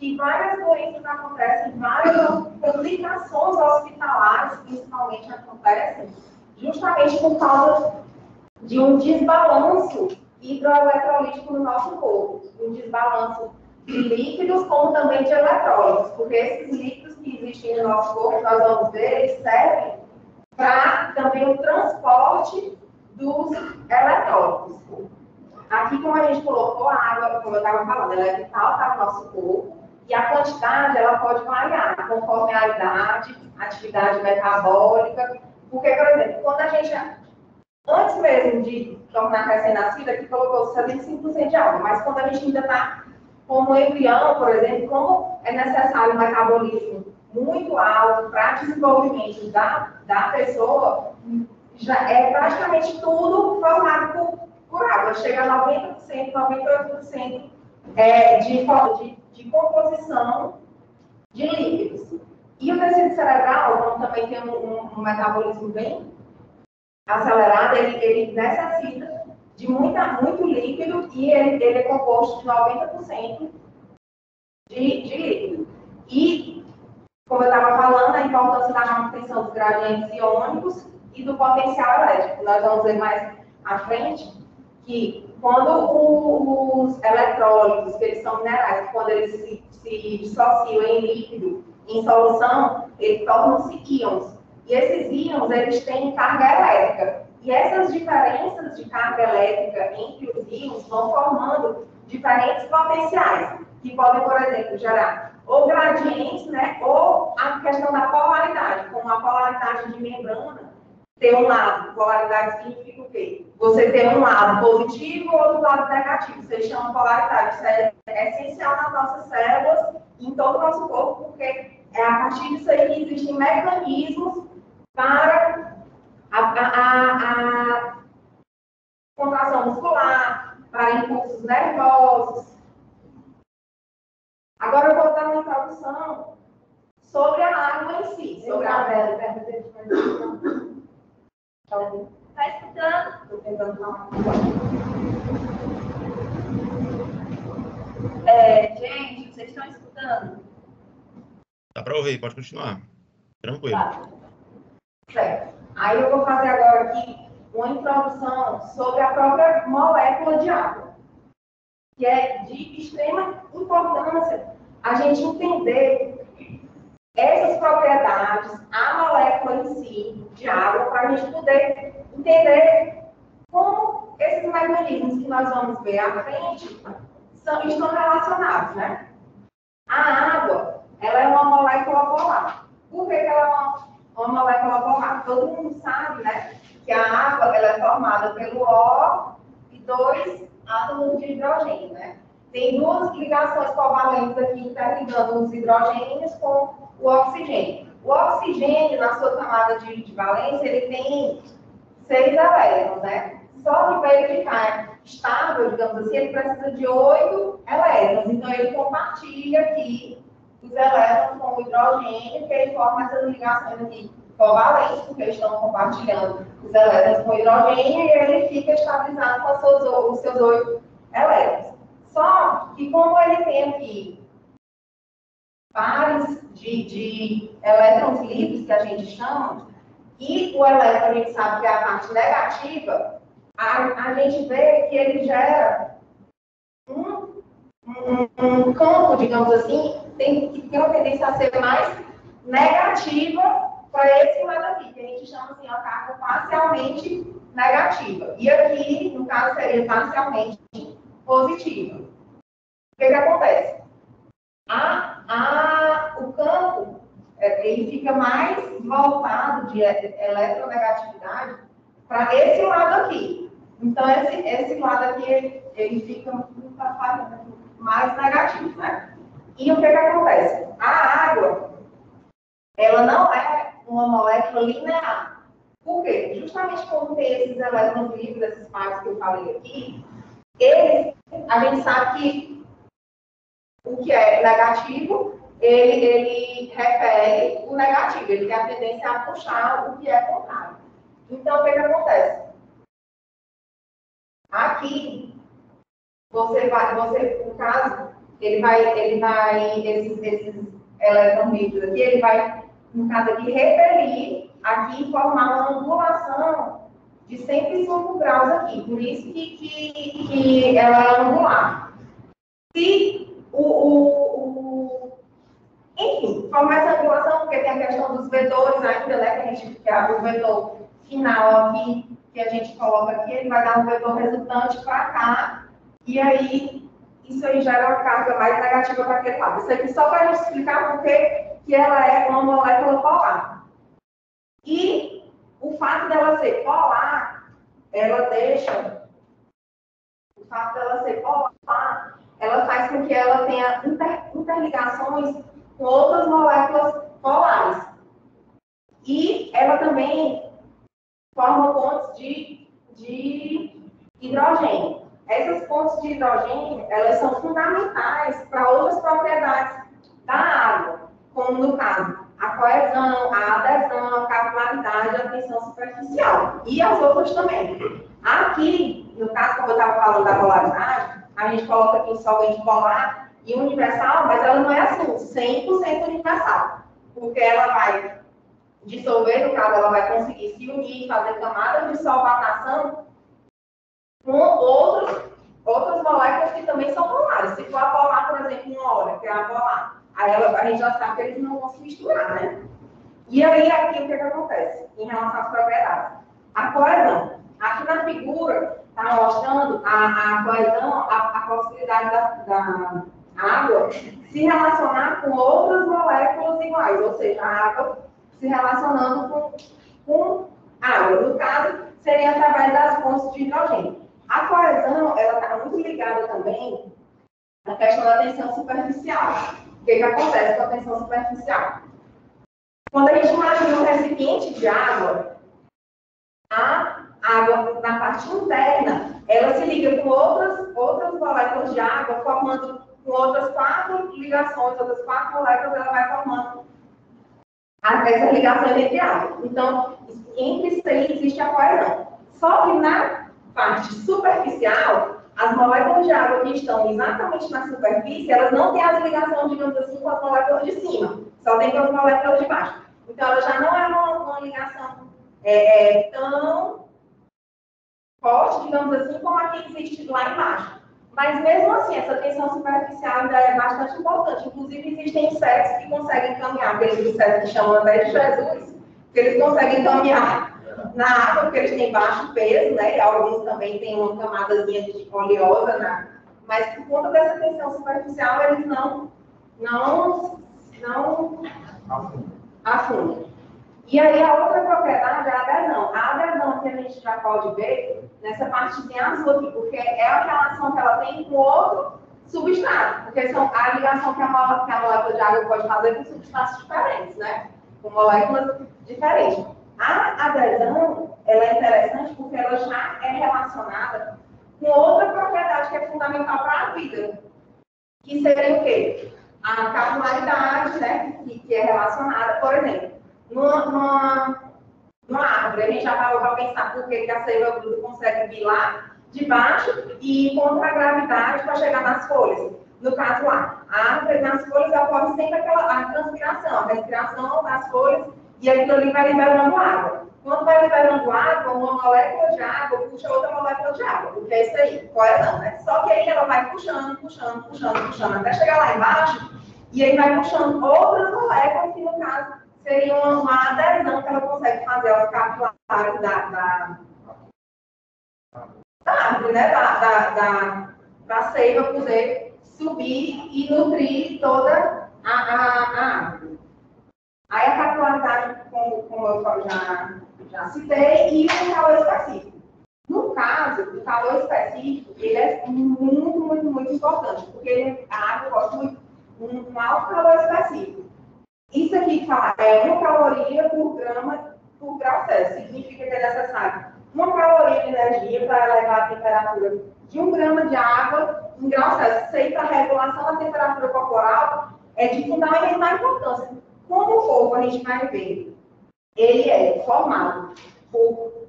que várias doenças acontecem, várias complicações hospitalares, principalmente, acontecem justamente por causa de um desbalanço hidroeletrolítico no nosso corpo, um desbalanço de líquidos, como também de eletrólitos, porque esses líquidos que existem no nosso corpo, nós vamos ver, eles servem para também o transporte dos eletrólitos. Aqui, como a gente colocou, a água, como eu estava falando, ela é vital para o nosso corpo, e a quantidade, ela pode variar, conforme a idade, atividade metabólica, porque, por exemplo, quando a gente, antes mesmo de tornar recém-nascida, aqui colocou 75% de água, mas quando a gente ainda está como embrião, por exemplo, como é necessário um metabolismo muito alto para desenvolvimento da pessoa, já é praticamente tudo formado por água, chega a 90%, 98% de composição de líquidos. E o tecido cerebral, como também tem um metabolismo bem acelerado, ele necessita de muito líquido e ele é composto de 90% de líquido. E, como eu estava falando, a importância da manutenção dos gradientes iônicos e do potencial elétrico. Nós vamos ver mais à frente que quando os eletrólitos, que eles são minerais, quando eles se dissociam em líquido, em solução, eles tornam-se íons. E esses íons, eles têm carga elétrica. E essas diferenças de carga elétrica entre os íons vão formando diferentes potenciais, que podem, por exemplo, gerar ou gradientes, né, ou a questão da polaridade, como a polaridade de membrana, ter um lado, polaridade significa o quê? Você ter um lado positivo ou outro lado negativo. Você chama polaridade. Isso é essencial nas nossas células e em todo o nosso corpo, porque é a partir disso aí que existem mecanismos para a contração muscular, para impulsos nervosos. Agora eu vou dar uma introdução sobre a água em si, sobre a vela. Está escutando? Estou tentando falar. Gente, vocês estão escutando? Dá para ouvir, pode continuar. Tranquilo. Tá. Certo. Aí eu vou fazer agora aqui uma introdução sobre a própria molécula de água, que é de extrema importância a gente entender essas propriedades, a molécula em si de água, para a gente poder entender como esses mecanismos que nós vamos ver à frente estão relacionados, né? A água, ela é uma molécula polar. Por que ela é uma molécula polar? Todo mundo sabe, né, que a água ela é formada pelo O e 2 átomos de hidrogênio, né? Tem duas ligações covalentes aqui interligando os hidrogênios com o oxigênio. O oxigênio, na sua camada de valência, ele tem 6 elétrons, né? Só que para ele ficar estável, digamos assim, ele precisa de 8 elétrons. Então, ele compartilha aqui os elétrons com o hidrogênio, que ele forma essas ligações aqui covalentes, porque eles estão compartilhando os elétrons com o hidrogênio, e ele fica estabilizado com os seus 8 elétrons. Só que, como ele tem aqui pares de elétrons livres, que a gente chama, e o elétron a gente sabe que é a parte negativa, a gente vê que ele gera um campo, digamos assim, que tem uma tendência a ser mais negativa para esse lado aqui, que a gente chama assim, a carga parcialmente negativa. E aqui, no caso, seria parcialmente positiva. O que acontece? O campo ele fica mais voltado de eletronegatividade para esse lado aqui. Então, esse lado aqui, ele fica mais negativo, né? E o que acontece? A água, ela não é uma molécula linear. Por quê? Justamente como tem esses elétrons livres, esses pares que eu falei aqui, a gente sabe que o que é negativo, ele repele o negativo, ele tem a tendência a puxar o que é contrário. Então, o que acontece? Aqui, no caso, esses elétrons líquidos aqui, ele vai, no caso aqui, repelir aqui e formar uma angulação de 105 graus aqui. Por isso que ela é angular. Se enfim, forma essa angulação, porque tem a questão dos vetores ainda, né, que é o vetor final aqui, que a gente coloca aqui, ele vai dar um vetor resultante para cá, e aí isso aí gera uma carga mais negativa para aquele lado. Isso aqui só para a gente explicar por que ela é uma molécula polar. E o fato dela ser polar, ela deixa... O fato dela ser polar, ela faz com que ela tenha interligações com outras moléculas polares. E ela também forma pontes de hidrogênio. Essas pontes de hidrogênio, elas são fundamentais para outras propriedades da água, como no caso, a coesão, a adesão, a capilaridade, a tensão superficial. E as outras também. Aqui, no caso, como eu estava falando da polaridade, a gente coloca aqui o solvente polar e universal, mas ela não é assim, 100% universal. Porque ela vai dissolver, no caso, ela vai conseguir se unir, fazer camadas de solvatação com outras moléculas que também são polares. Se for a polar, por exemplo, uma hora, que é a polar, aí a gente já sabe que eles não vão se misturar, né? E aí, aqui, o que acontece em relação às propriedades? A coesão. Aqui na figura, está mostrando a coesão, a possibilidade da água se relacionar com outras moléculas iguais, ou seja, a água se relacionando com água. No caso, seria através das pontes de hidrogênio. A coesão, ela está muito ligada também à questão da tensão superficial. O que acontece com a tensão superficial? Quando a gente imagina um recipiente de água, a água na parte interna, ela se liga com outras moléculas de água, formando com outras 4 ligações, outras 4 moléculas, ela vai formando essa ligação entre água. Então, entre isso aí existe a coesão. Só que na parte superficial, as moléculas de água que estão exatamente na superfície, elas não têm as ligações, digamos assim, com as moléculas de cima. Só tem com as moléculas de baixo. Então, ela já não é uma ligação tão forte, digamos assim, como a que existe lá embaixo. Mas, mesmo assim, essa tensão superficial ainda é bastante importante. Inclusive, existem insetos que conseguem caminhar, aqueles insetos que chamam até de Jesus, que eles conseguem caminhar na água, porque eles têm baixo peso, né? E alguns também têm uma camadazinha de oleosa, né? Mas, por conta dessa tensão superficial, eles não afundam. E aí, a outra propriedade é a adesão. A adesão que a gente já pode ver nessa partezinha azul aqui, porque é a relação que ela tem com outro substrato, porque são a ligação que a molécula de água pode fazer com substratos diferentes, né? Com moléculas diferentes. A adesão, ela é interessante porque ela já é relacionada com outra propriedade que é fundamental para a vida, que seria o quê? A capilaridade, né? Que é relacionada, por exemplo, numa árvore. A gente já parou para pensar por que a seiva bruta consegue vir lá de baixo e encontra a gravidade para chegar nas folhas. No caso lá, a árvore nas folhas ocorre sempre a transpiração, a respiração das folhas, e aquilo ali vai liberando água. Quando vai liberando água, uma molécula de água puxa outra molécula de água, porque é isso aí, coesão, né? Só que aí ela vai puxando, até chegar lá embaixo, e aí vai puxando outras moléculas, que no caso seria uma adesão que ela consegue fazer aos capilares da árvore, né? Da seiva poder subir e nutrir toda a árvore. Aí a capilaridade, como eu já citei, e o calor específico. No caso, o calor específico, ele é muito importante, porque a água gosta muito de um alto calor específico. Isso aqui que fala é 1 caloria por grama por grau Celsius. Significa que é necessário 1 caloria de energia para elevar a temperatura de 1 grama de água em grau Celsius. Isso aí, para a regulação da temperatura corporal, é de fundamental importância. Como o corpo, a gente vai ver, ele é formado por...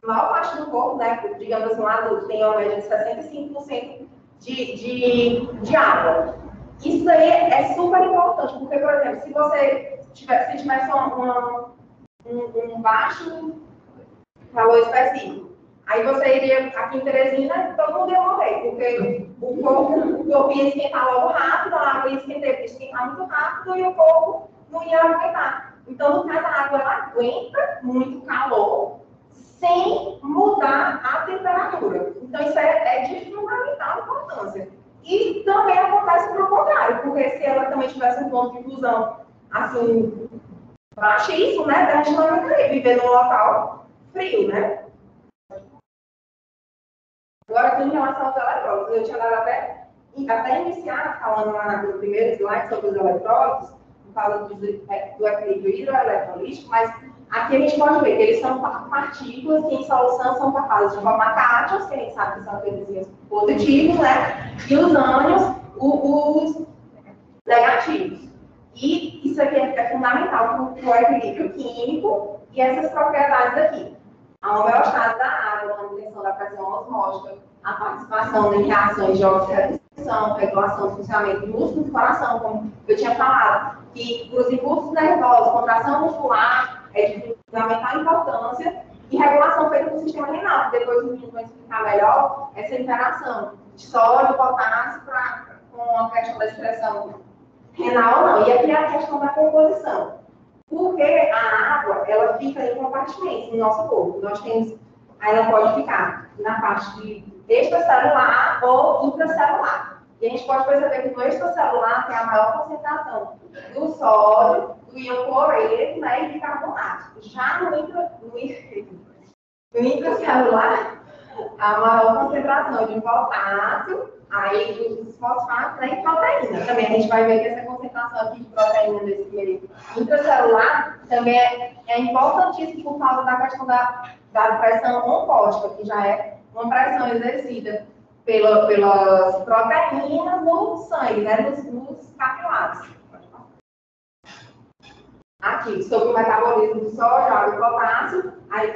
A maior parte do corpo, né, digamos assim, um adulto tem uma média de 65% de água. Isso aí é super importante, porque, por exemplo, se você tivesse um baixo valor específico, aí você iria, aqui em Teresina, todo mundo ia morrer, porque o corpo ia esquentar logo rápido, a água ia esquentar muito rápido e o corpo não ia aguentar. Então, no caso, a água ela aguenta muito calor sem mudar a temperatura. Então, isso é de fundamental importância. E também acontece pelo contrário, porque se ela também tivesse um ponto de fusão assim, baixíssimo, né? A gente não ia querer viver num local frio, né? Agora, aqui em relação aos eletrólitos, eu tinha dado até iniciar falando lá no primeiro slide sobre os eletrólitos, por causa do equilíbrio hidroeletrolítico, mas aqui a gente pode ver que eles são partículas que em solução são capazes de formar cátions, que a gente sabe que são aqueles positivos, né? E os ânions, os negativos. E isso aqui é fundamental para o equilíbrio químico e essas propriedades aqui. A homeostase da água, a manutenção da pressão osmótica, a participação em reações de oxidação, regulação do funcionamento do músculo do coração, como eu tinha falado, que os impulsos nervosos, contração muscular, é de fundamental importância, e regulação feita no sistema renal. Depois os meninos vão explicar melhor essa interação de sódio, potássio, com a questão da expressão renal ou não. E aqui é a questão da composição. Porque a água, ela fica em compartimentos no nosso corpo. Nós temos, ela pode ficar na parte de extracelular ou intracelular. E a gente pode perceber que no extracelular tem a maior concentração do sódio, do íon cloreto, né, e bicarbonato. Já no intracelular, a maior concentração de potássio, aí dos fosfatos, né, e proteína. Também a gente vai ver que essa concentração aqui de proteína nesse meio intracelular também é importantíssimo por causa da questão da pressão oncótica, que já é uma pressão exercida pelas proteínas no sangue, né, nos capilares. Aqui, sobre o metabolismo do sódio, água e potássio, aí eu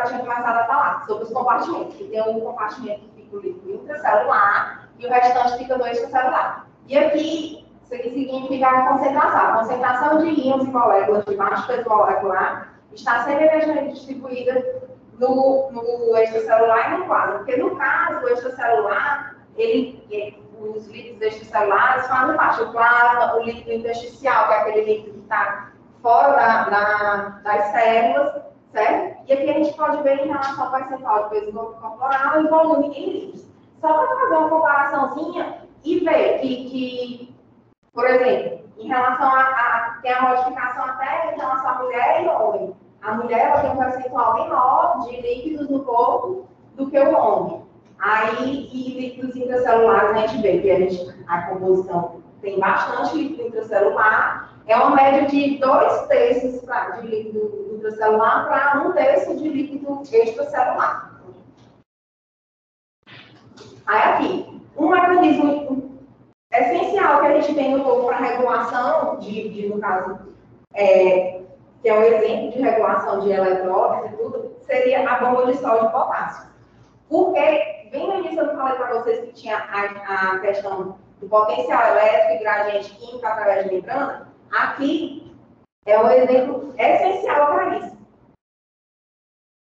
tinha começado a falar sobre os compartimentos, que tem um compartimento que fica o líquido intracelular e o restante fica no extracelular. E aqui, isso aqui significa a concentração. A concentração de íons e moléculas de baixo peso molecular está sempre distribuída no extracelular e no plasma. Porque no caso, o extracelular, os líquidos extracelulares fazem parte do plasma, o líquido intersticial, que é aquele líquido que está fora das células, certo? E aqui a gente pode ver em relação ao percentual de peso corporal e volume em litros. Só para fazer uma comparaçãozinha e ver que, por exemplo, em relação tem a modificação até em relação à mulher e homem. A mulher ela tem um percentual menor de líquidos no corpo do que o homem. Aí, e líquidos intracelulares, a gente vê que a composição tem bastante líquido intracelular. É uma média de 2/3 de líquido intracelular para 1/3 de líquido extracelular. Aí aqui, um mecanismo essencial que a gente tem no corpo para regulação no caso, que é um exemplo de regulação de eletrólitos e tudo, seria a bomba de sódio e potássio. Porque, bem no início eu falei para vocês que tinha a questão do potencial elétrico e gradiente químico através de membrana. Aqui é um exemplo essencial para isso.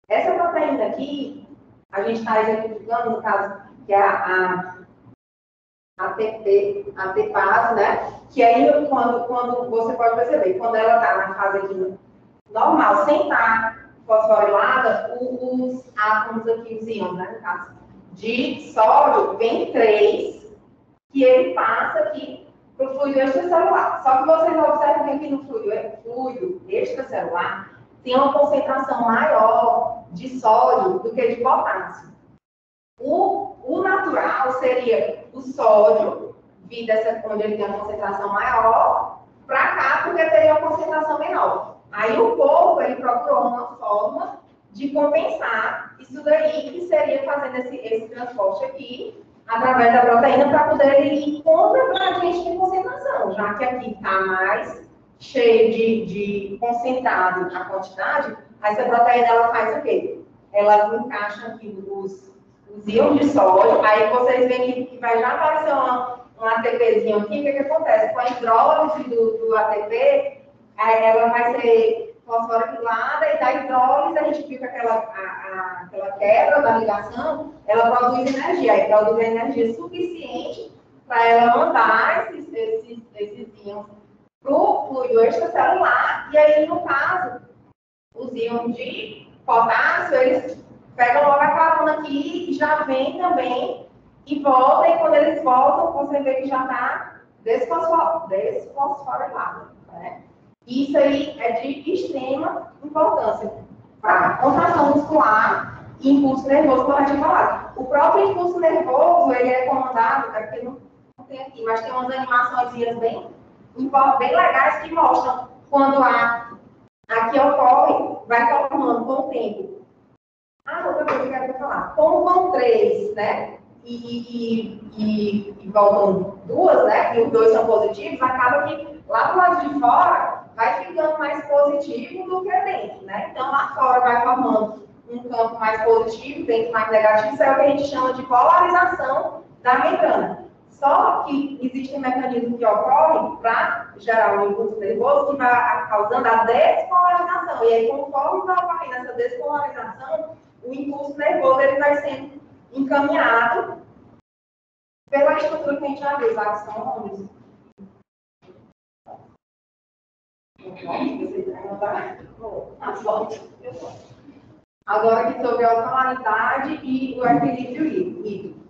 Essa proteína aqui, a gente está exemplificando, no caso, que é a ATPase, né? Que aí, quando você pode perceber, quando ela está na fase aqui normal, sem estar fosforilada, os átomos aqui, os íons, né? No caso, de sódio, vem 3, que ele passa aqui para o fluido extracelular. Só que vocês observam que no fluido extracelular tem uma concentração maior de sódio do que de potássio. O natural seria o sódio, onde ele tem uma concentração maior, para cá, porque teria uma concentração menor. Aí o corpo, ele procurou uma forma de compensar isso daí, que seria fazendo esse transporte aqui, através da proteína, para poder ir contra o gradiente de concentração, já que aqui está mais cheio de concentrado a quantidade, essa proteína ela faz o quê? Ela encaixa aqui os os íons de sódio, aí vocês veem que vai já aparecer um ATPzinho aqui. O que acontece? Com a hidrólise do ATP, ela vai ser fosforilada, e da hidrólise a gente fica aquela quebra da ligação, ela produz energia, aí produz energia suficiente para ela mandar esses íons para o fluido extracelular, e aí, no caso, os íons de potássio, eles pegam logo a carona aqui e já vem também e volta, e quando eles voltam, você vê que já está desfosforilado, né? Isso aí é de extrema importância para contração muscular e impulso nervoso, como a gente falou. O próprio impulso nervoso, ele é comandado, aqui não tem aqui, mas tem umas animações bem legais que mostram quando aqui ocorre, vai formando com o tempo. Outra coisa que eu quero falar. Como vão 3, né? E voltam 2, né? E os 2 são positivos, acaba que lá do lado de fora vai ficando mais positivo do que dentro, né? Então lá fora vai formando um campo mais positivo, dentro mais negativo. Isso é o que a gente chama de polarização da membrana. Só que existe um mecanismo que ocorre para gerar um impulso nervoso que vai causando a despolarização. E aí, conforme vai ocorrendo essa despolarização, o impulso nervoso ele vai sendo encaminhado pela estrutura que a gente já viu, os axônios. As fotos. Agora aqui sobre a osmolaridade e o equilíbrio hídrico.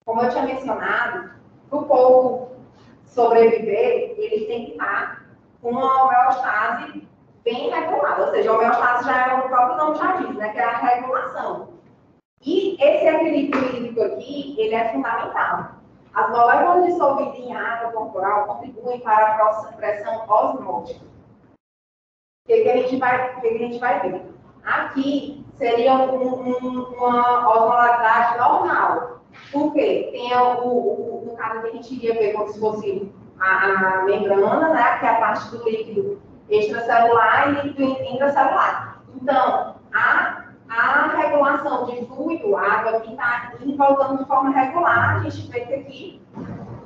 Como eu tinha mencionado, para o polvo sobreviver, ele tem que estar com uma homeostase bem regulada. Ou seja, a homeostase já é o próprio nome já diz, né? Que é a regulação. E esse equilíbrio hídrico aqui, ele é fundamental. As moléculas dissolvidas em água corporal contribuem para a pressão osmótica. O que a gente vai ver? Aqui seria uma osmolaridade normal. Por quê? Tem no caso que a gente iria ver como se fosse a membrana, né? Que é a parte do líquido extracelular e líquido intracelular. Então, a regulação de fluido, a água que está voltando de forma regular, a gente vê que aqui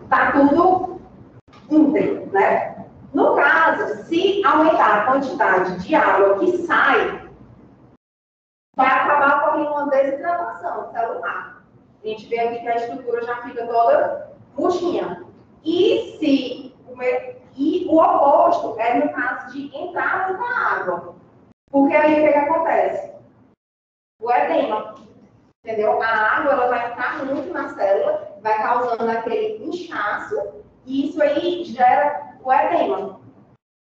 está tudo íntegro, né? No caso, se aumentar a quantidade de água que sai, vai acabar ocorrendo uma desidratação celular. A gente vê aqui que a estrutura já fica toda murchinha. E o oposto é no caso de entrada da água. Porque aí o que acontece? O edema. Entendeu? A água ela vai entrar muito na célula, vai causando aquele inchaço, e isso aí gera o edema.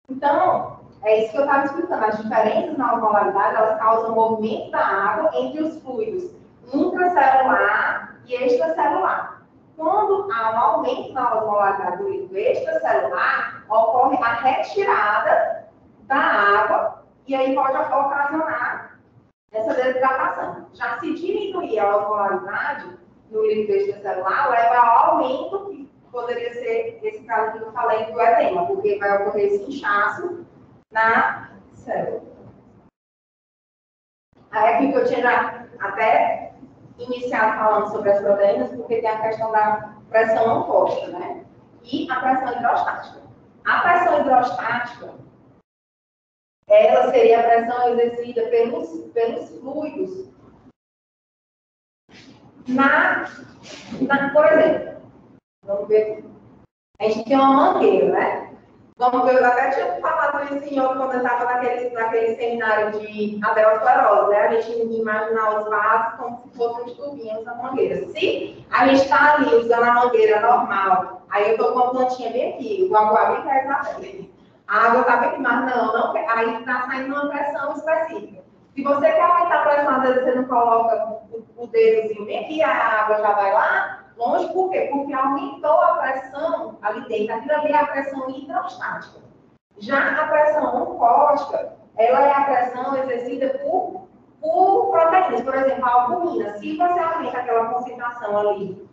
Então, é isso que eu estava explicando. As diferenças na osmolaridade, elas causam o movimento da água entre os fluidos intracelular e extracelular. Quando há um aumento na osmolaridade do líquido extracelular, ocorre a retirada da água, e aí pode ocasionar essa desidratação. Já se diminuir a osmolaridade no líquido extracelular, leva ao aumento, que poderia ser esse caso que eu falei do edema, porque vai ocorrer esse inchaço na célula. Aí aqui que eu tinha já até iniciado falando sobre as proteínas, porque tem a questão da pressão oncótica, né? E a pressão hidrostática. A pressão hidrostática, ela seria a pressão exercida pelos fluidos por exemplo, vamos ver, a gente tem uma mangueira, né? Vamos ver, eu até tinha falado isso em outro, quando eu estava naquele seminário de aterosclerose, né? A gente imaginar os vasos como se fossem os tubinhos da mangueira. Se a gente está ali usando a mangueira normal, aí eu estou com uma plantinha bem aqui, o água bem perto da pele. A água está bem aqui, mas não, aí está saindo uma pressão específica. Se você quer aumentar a pressão, às vezes você não coloca o dedozinho bem aqui, a água já vai lá. Longe, por quê? Porque aumentou a pressão ali dentro. Aquilo ali é a pressão hidrostática. Já a pressão oncótica, ela é a pressão exercida por proteínas. Por exemplo, a albumina. Se você aumenta aquela concentração ali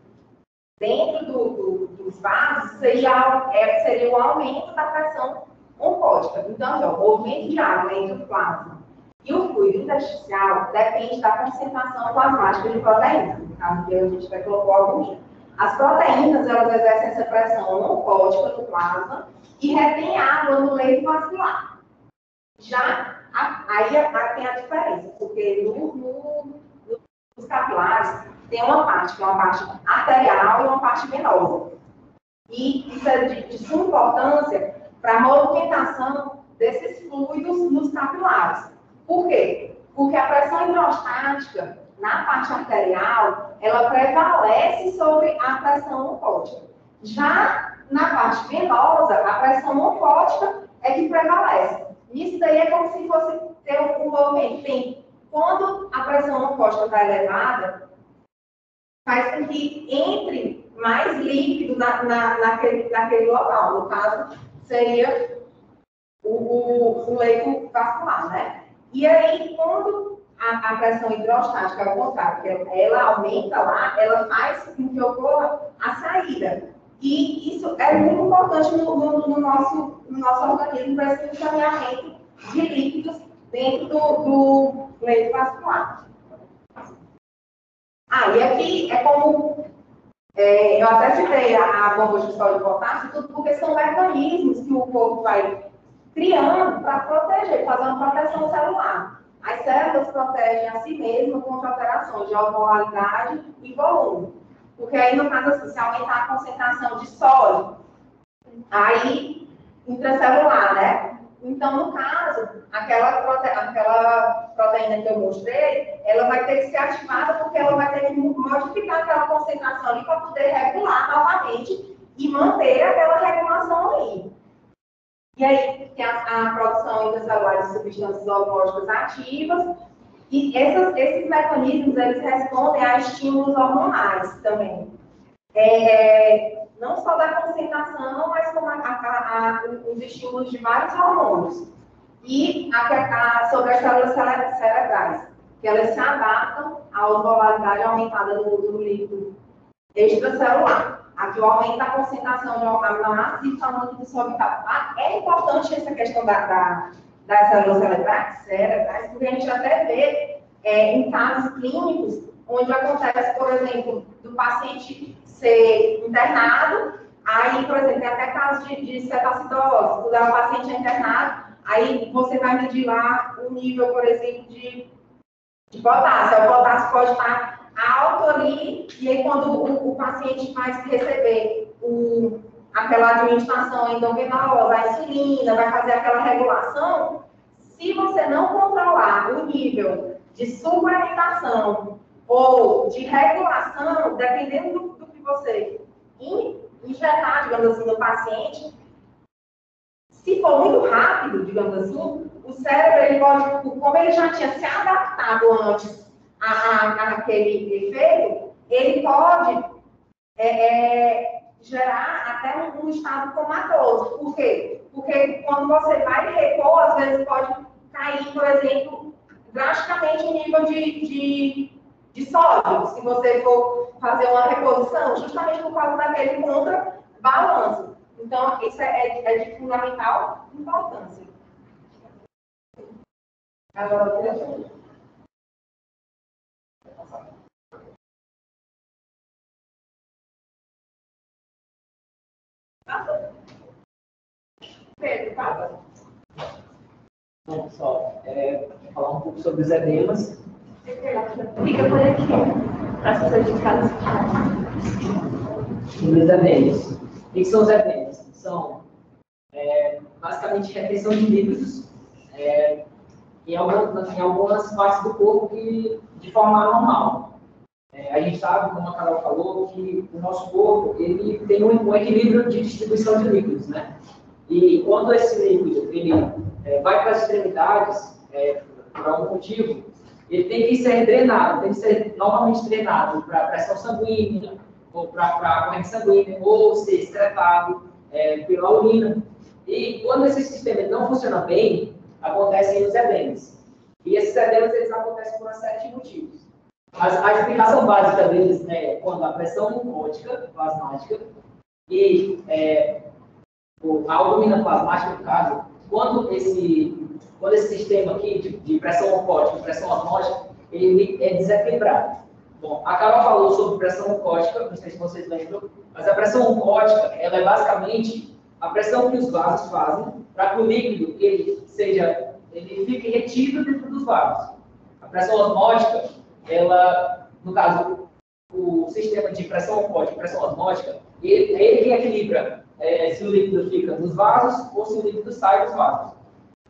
dentro dos vasos, seria o aumento da pressão oncótica. Então, o movimento de água entre o plasma E o fluido intersticial depende da concentração plasmática de proteínas. No caso que a gente vai colocar alguns. As proteínas, elas exercem essa pressão oncótica no plasma e retém água no leito vascular. Já, aí tem a diferença, porque nos capilares tem uma parte que é uma parte arterial e uma parte venosa. E isso é de suma importância para a movimentação desses fluidos nos capilares. Por quê? Porque a pressão hidrostática na parte arterial, ela prevalece sobre a pressão oncótica. Já na parte venosa, a pressão oncótica é que prevalece. Isso daí é como se fosse ter um movimento. Quando a pressão oncótica está elevada, faz com que entre mais líquido naquele local. No caso, seria o leito vascular, né? E aí, quando a pressão hidrostática, ao contrário, ela aumenta lá, ela faz com que ocorra a saída. E isso é muito importante no nosso organismo para esse encaminhamento de líquidos dentro do leito vascular. E aqui é como, eu até citei a bomba de sódio de potássio, tudo porque são mecanismos que o corpo vai criando para proteger, fazer uma proteção celular. As células protegem a si mesmas contra alterações de osmolaridade e volume. Porque aí, no caso assim, se aumentar a concentração de sódio, aí intracelular, né? Então, no caso, aquela proteína que eu mostrei, ela vai ter que ser ativada porque ela vai ter que modificar aquela concentração ali para poder regular novamente e manter aquela regulação ali. E aí tem a produção intracelular de substâncias hormônicas ativas. E esses mecanismos, eles respondem a estímulos hormonais também. Não só da concentração, mas como os estímulos de vários hormônios. E sobre as células cerebrais, que elas se adaptam à osmolaridade aumentada do líquido extracelular. Aqui o aumento da concentração de aminoácidos e falando do suavitável. É importante essa questão das células cerebrais, porque a gente até vê em casos clínicos, onde acontece, por exemplo, do paciente ser internado, aí, por exemplo, tem até casos de cetoacidose, quando o paciente é internado, aí você vai medir lá o nível, por exemplo, de potássio. O potássio pode estar alto ali, e aí quando o paciente vai receber aquela administração endovenosa, a insulina, vai fazer aquela regulação, se você não controlar o nível de suplementação ou de regulação, dependendo do que você injetar, digamos assim, no paciente, se for muito rápido, digamos assim, o cérebro, ele pode, como ele já tinha se adaptado antes àquele efeito, ele pode gerar até um estado comatoso. Por quê? Porque quando você vai repor, às vezes pode cair, por exemplo, drasticamente o nível de sódio, se você for fazer uma reposição, justamente por causa daquele contrabalanço. Então, isso é de fundamental importância. Agora, Pedro, passa. Bom, pessoal, vou falar um pouco sobre os edemas. Fica por aqui, para as pessoas de casa. Os edemas. O que são os edemas? São, basicamente, retenção de líquidos em algumas partes do corpo de forma anormal. A gente sabe, como a Carol falou, que o nosso corpo ele tem um equilíbrio de distribuição de líquidos, né? E quando esse líquido ele vai para as extremidades, por algum motivo, ele tem que ser drenado, tem que ser novamente drenado para a pressão sanguínea, ou para a corrente sanguínea, ou ser excretado pela urina. E quando esse sistema não funciona bem, acontecem os edemas. E esses edemas eles acontecem por uma série de motivos. Mas a explicação básica deles é quando a pressão oncótica, plasmática, e a albumina plasmática, no caso, quando quando esse sistema aqui de pressão oncótica e pressão osmótica, ele é desequilibrado. Bom, a Carol falou sobre pressão oncótica, não sei se vocês lembram, mas a pressão oncótica, ela é basicamente a pressão que os vasos fazem para que o líquido ele fique retido dentro dos vasos. A pressão osmótica, ela, no caso, o sistema de pressão oncótica e pressão osmótica, ele que equilibra se o líquido fica nos vasos ou se o líquido sai dos vasos.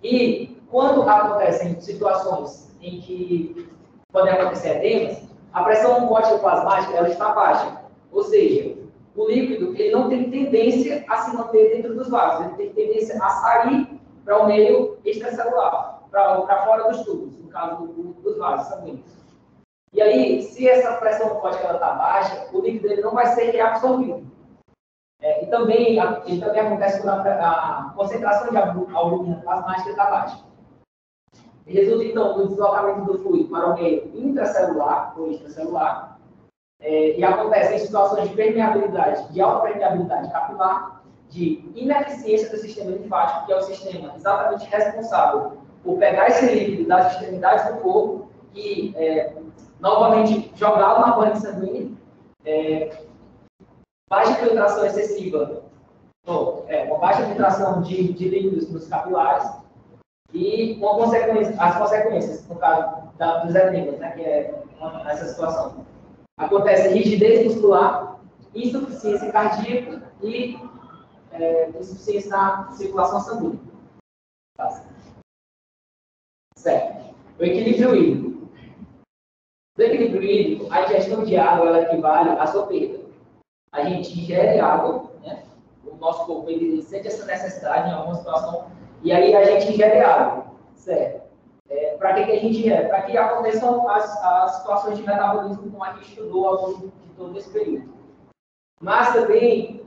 E quando acontecem situações em que podem acontecer edemas, a pressão oncótica plasmática ela está baixa, ou seja, o líquido ele não tem tendência a se manter dentro dos vasos, ele tem tendência a sair para o meio extracelular, para fora dos tubos, no caso dos vasos sanguíneos. E aí, se essa pressão oncótica está baixa, o líquido ele não vai ser reabsorvido. E também acontece quando a concentração de albumina plasmática está baixa. E resulta, então, no deslocamento do fluido para o meio intracelular ou extracelular, e acontece em situações de permeabilidade, de alta permeabilidade capilar, de ineficiência do sistema linfático, que é o sistema exatamente responsável por pegar esse líquido das extremidades do corpo e, novamente, jogá-lo na corrente sanguínea, baixa filtração excessiva, uma baixa filtração de líquidos nos capilares, e as consequências, no caso dos edemas, né, que é essa situação. Acontece rigidez muscular, insuficiência cardíaca e insuficiência na circulação sanguínea. Tá. Certo. O equilíbrio hídrico. No equilíbrio hídrico, a ingestão de água ela equivale à sua perda. A gente ingere água, né? O nosso corpo ele sente essa necessidade em alguma situação, e aí a gente ingere água, certo? Para que a gente ingere? Para que aconteçam as situações de metabolismo, como a gente estudou ao longo de todo esse período. Mas também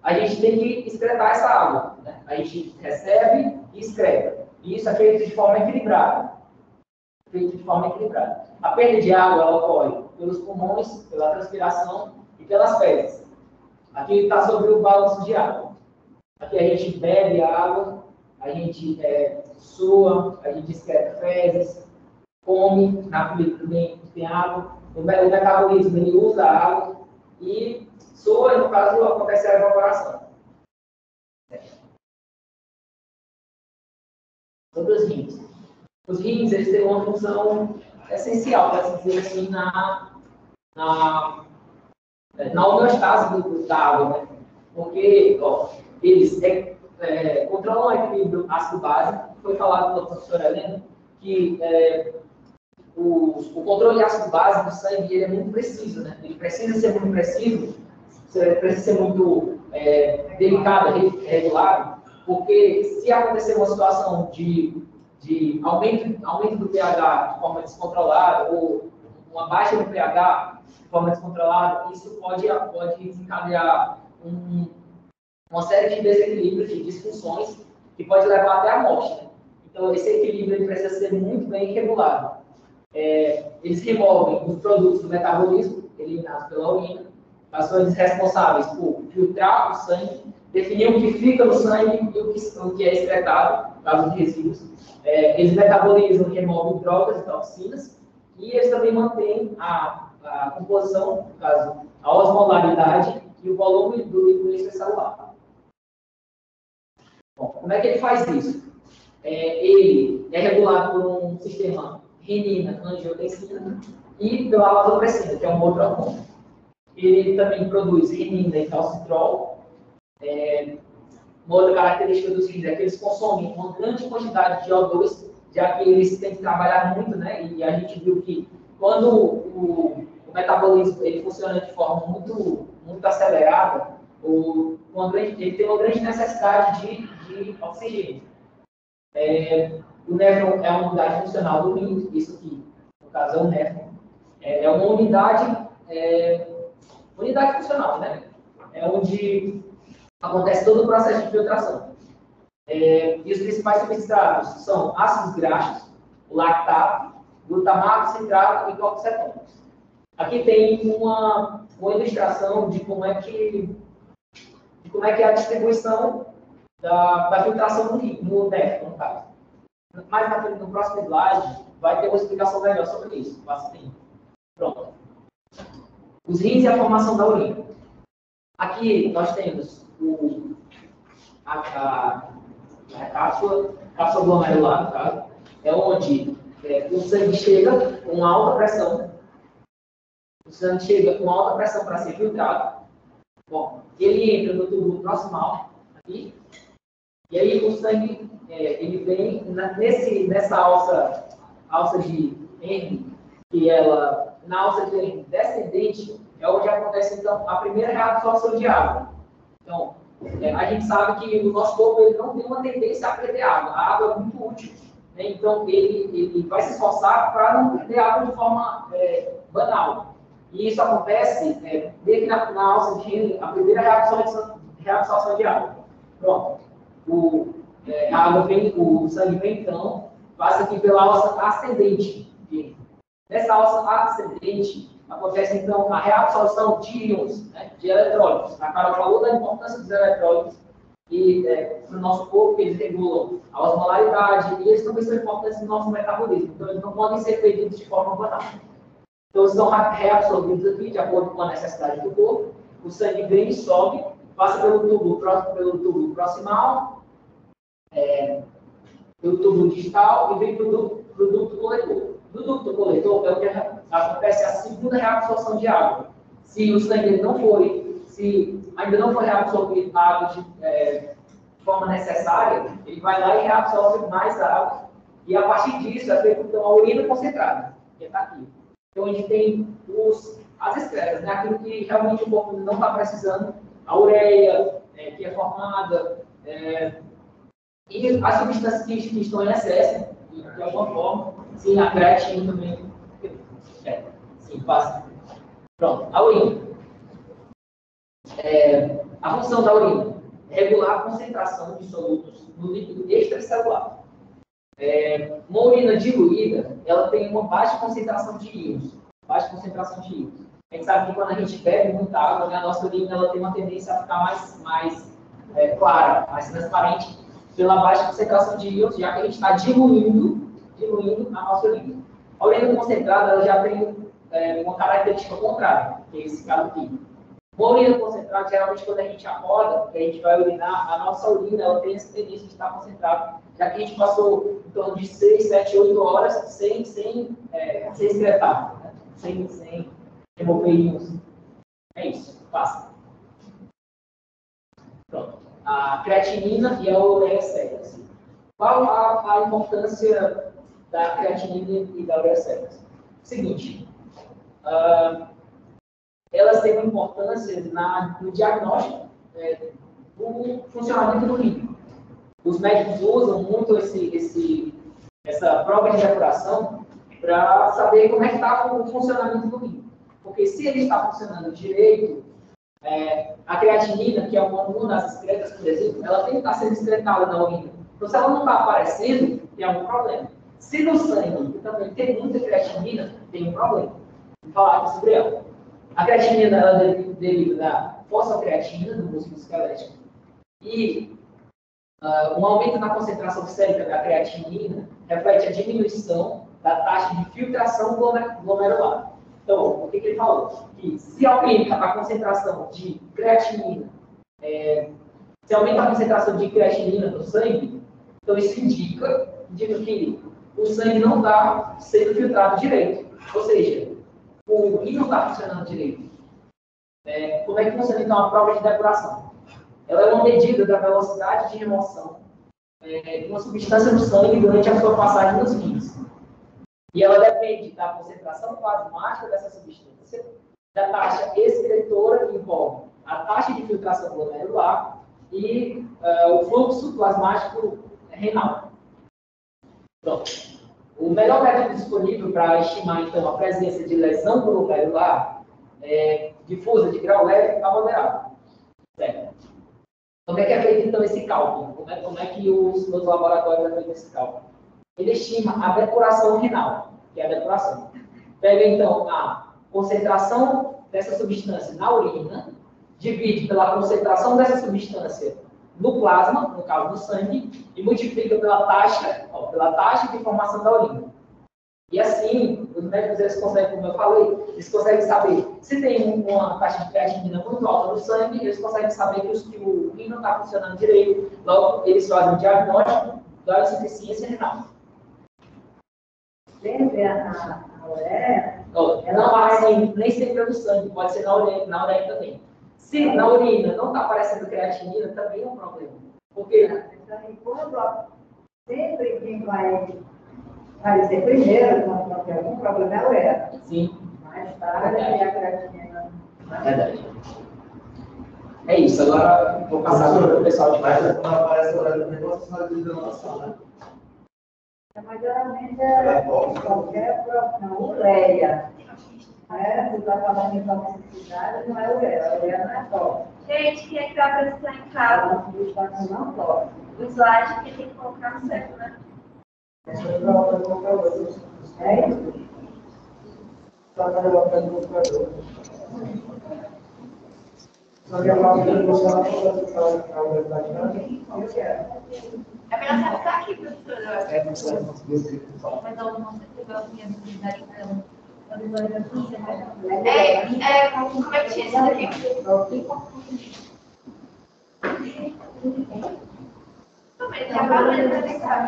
a gente tem que excretar essa água, né? A gente recebe e excreta. E isso é feito de forma equilibrada. A perda de água ela ocorre pelos pulmões, pela transpiração e pelas fezes. Aqui está sobre o balanço de água. Aqui a gente bebe água, a gente sua, a gente excreta fezes, come, na comida também tem água. O metabolismo ele usa a água e soa, no caso, acontece a evaporação. Sobre os rins. Os rins eles têm uma função essencial, para se dizer assim, na homeostase da água, né? Porque eles controlam o equilíbrio ácido-base. Foi falado pela professora Helena que o controle ácido-base do sangue ele é muito preciso, né? Ele precisa ser muito preciso, precisa ser muito delicado, regulado, porque se acontecer uma situação de aumento do pH de forma descontrolada ou uma baixa do pH de forma descontrolada, isso pode desencadear uma série de desequilíbrios, de disfunções, que pode levar até a morte. Né? Então, esse equilíbrio ele precisa ser muito bem regulado. Eles removem os produtos do metabolismo, eliminados pela urina, ações responsáveis por filtrar o sangue, definir o que fica no sangue e o que é excretado, no caso de resíduos. Eles metabolizam e removem drogas e toxinas, e eles também mantêm a composição, no caso, a osmolaridade e o volume do líquido extracelular. Bom, como é que ele faz isso? Ele é regulado por um sistema renina, angiotensina e pela vasopressina, que é um outro hormônio. Ele também produz renina e calcitrol. Uma outra característica dos rins é que eles consomem uma grande quantidade de O2, já que eles têm que trabalhar muito, né? E a gente viu que quando o metabolismo ele funciona de forma muito acelerada, ele tem uma grande necessidade de oxigênio. O néfron é uma unidade funcional do rim, isso aqui, no caso, é o néfron. É uma unidade funcional, né? É onde acontece todo o processo de filtração. E os principais substratos são ácidos graxos, o lactato, glutamato, citrato e corticetônicos. Aqui tem uma ilustração de como é que é a distribuição da filtração no néfron, no caso. mais na frente, no próximo slide, vai ter uma explicação melhor sobre isso. Pronto. Os rins e a formação da urina. Aqui nós temos a cápsula glomerular, no caso, é onde o sangue chega com alta pressão. O sangue chega com alta pressão para ser filtrado. Bom, ele entra no tubo proximal, aqui, e aí o sangue ele vem nessa alça de Henry, que ela, na alça de Henry descendente, é onde acontece, então, a primeira reabsorção de água. Então, a gente sabe que o nosso corpo ele não tem uma tendência a perder água. A água é muito útil, né? Então, ele vai se esforçar para não perder água de forma banal. E isso acontece meio que na alça de Henry, a primeira reabsorção de água. Pronto. A água vem, o sangue vem, então, passa aqui pela alça ascendente. Nessa alça ascendente, acontece, então, a reabsorção de íons, né, de eletrólitos. A Carol falou da importância dos eletrólitos para o nosso corpo, que eles regulam a osmolaridade, e eles também são importantes no nosso metabolismo. Então, eles não podem ser perdidos de forma banal. Então, eles são reabsorvidos aqui, de acordo com a necessidade do corpo. O sangue vem e sobe, passa pelo tubo proximal, pelo tubo distal e vem para o ducto coletor. No ducto coletor é o que acontece a segunda reabsorção de água. Se o sangue ainda não for reabsorvido a água de forma necessária, ele vai lá e reabsorve mais água. E a partir disso é feita então, a urina concentrada, que está aqui. Então a gente tem as excretas, né? Aquilo que realmente o corpo não está precisando, a ureia, que é formada, e as substâncias que estão em excesso, de alguma forma, sim, a creatina também. Sim, passa. Pronto, a urina. A função da urina é regular a concentração de solutos no líquido extracelular. Uma urina diluída, ela tem uma baixa concentração de íons. A gente sabe que quando a gente bebe muita água, né, a nossa urina ela tem uma tendência a ficar mais clara, mais transparente, pela baixa concentração de íons, já que a gente está diluindo a nossa urina. A urina concentrada ela já tem uma característica contrária, que é esse caso aqui. Uma urina concentrada, geralmente quando a gente acorda, que a gente vai urinar, a nossa urina ela tem essa tendência de estar concentrada, já que a gente passou em torno de 6, 7, 8 horas sem excretar, né? sem remover íons. É isso, passa. Pronto. A creatinina e a ureia secas. Qual a importância da creatinina e da ureia secas? Seguinte, elas têm uma importância no diagnóstico do funcionamento do rim. Os médicos usam muito essa prova de depuração para saber como é que está o funcionamento do rim. Porque se ele está funcionando direito, a creatinina, que é uma das excretas, por exemplo, ela tem que estar sendo excretada na urina. Então, se ela não está aparecendo, tem algum problema. Se no sangue também tem muita creatinina, tem um problema. Vou falar aqui sobre ela. A creatinina ela deriva da fosfocreatina, do músculo esquelético, e um aumento na concentração sérica da creatinina reflete a diminuição da taxa de filtração glomerular. Então, o que ele falou? Que se aumenta a concentração de creatinina, se aumenta a concentração de creatinina no sangue, então isso indica que o sangue não está sendo filtrado direito. Ou seja, o rim não está funcionando direito. Como é que funciona então a prova de depuração? Ela é uma medida da velocidade de remoção de uma substância no sangue durante a sua passagem nos rins. E ela depende da concentração plasmática dessa substância, da taxa excretora, que envolve a taxa de filtração glomerular e o fluxo plasmático renal. Pronto. O melhor método disponível para estimar, então, a presença de lesão glomerular difusa de grau leve a moderado. Certo? Como é que é feito, então, esse cálculo? Como é que os laboratórios fazem esse cálculo? Ele estima a depuração renal, que é a depuração. Pega, então, a concentração dessa substância na urina, divide pela concentração dessa substância no plasma, no caso do sangue, e multiplica pela taxa de formação da urina. E assim, os médicos eles conseguem, como eu falei, eles conseguem saber se tem uma taxa de creatinina muito alta no sangue, eles conseguem saber que o rim não está funcionando direito, logo eles fazem o diagnóstico da insuficiência renal. Sempre a ureia? Não assim, nem sempre é no sangue, pode ser na urina também. Se na urina não está aparecendo creatinina, também é um problema. Porque Sempre quem vai aparecer primeiro, quando tem algum problema, é a ureia. sim. Mais tarde, a creatinina. Verdade. É isso, agora vou passar para o pessoal de Mas casa. quando aparece a ureia também, você faz a hidratação, né? Mas geralmente é qualquer problema, ureia. Você está falando em toxicidade, não é ureia. A ureia não é tóxica. Gente, quem é que vai precisar em casa? Ela substância não tóxica. O slide que tem que colocar certo, né? Essa é prova do computador. É isso? Prova do computador. Só que a prova do computador eu quero. É melhor você ficar aqui, professora. É, professora, conseguiu. Mas eu não sei se eu tinha habilidade então. Como é que tinha isso daqui? Também tem a barulho pra ficar.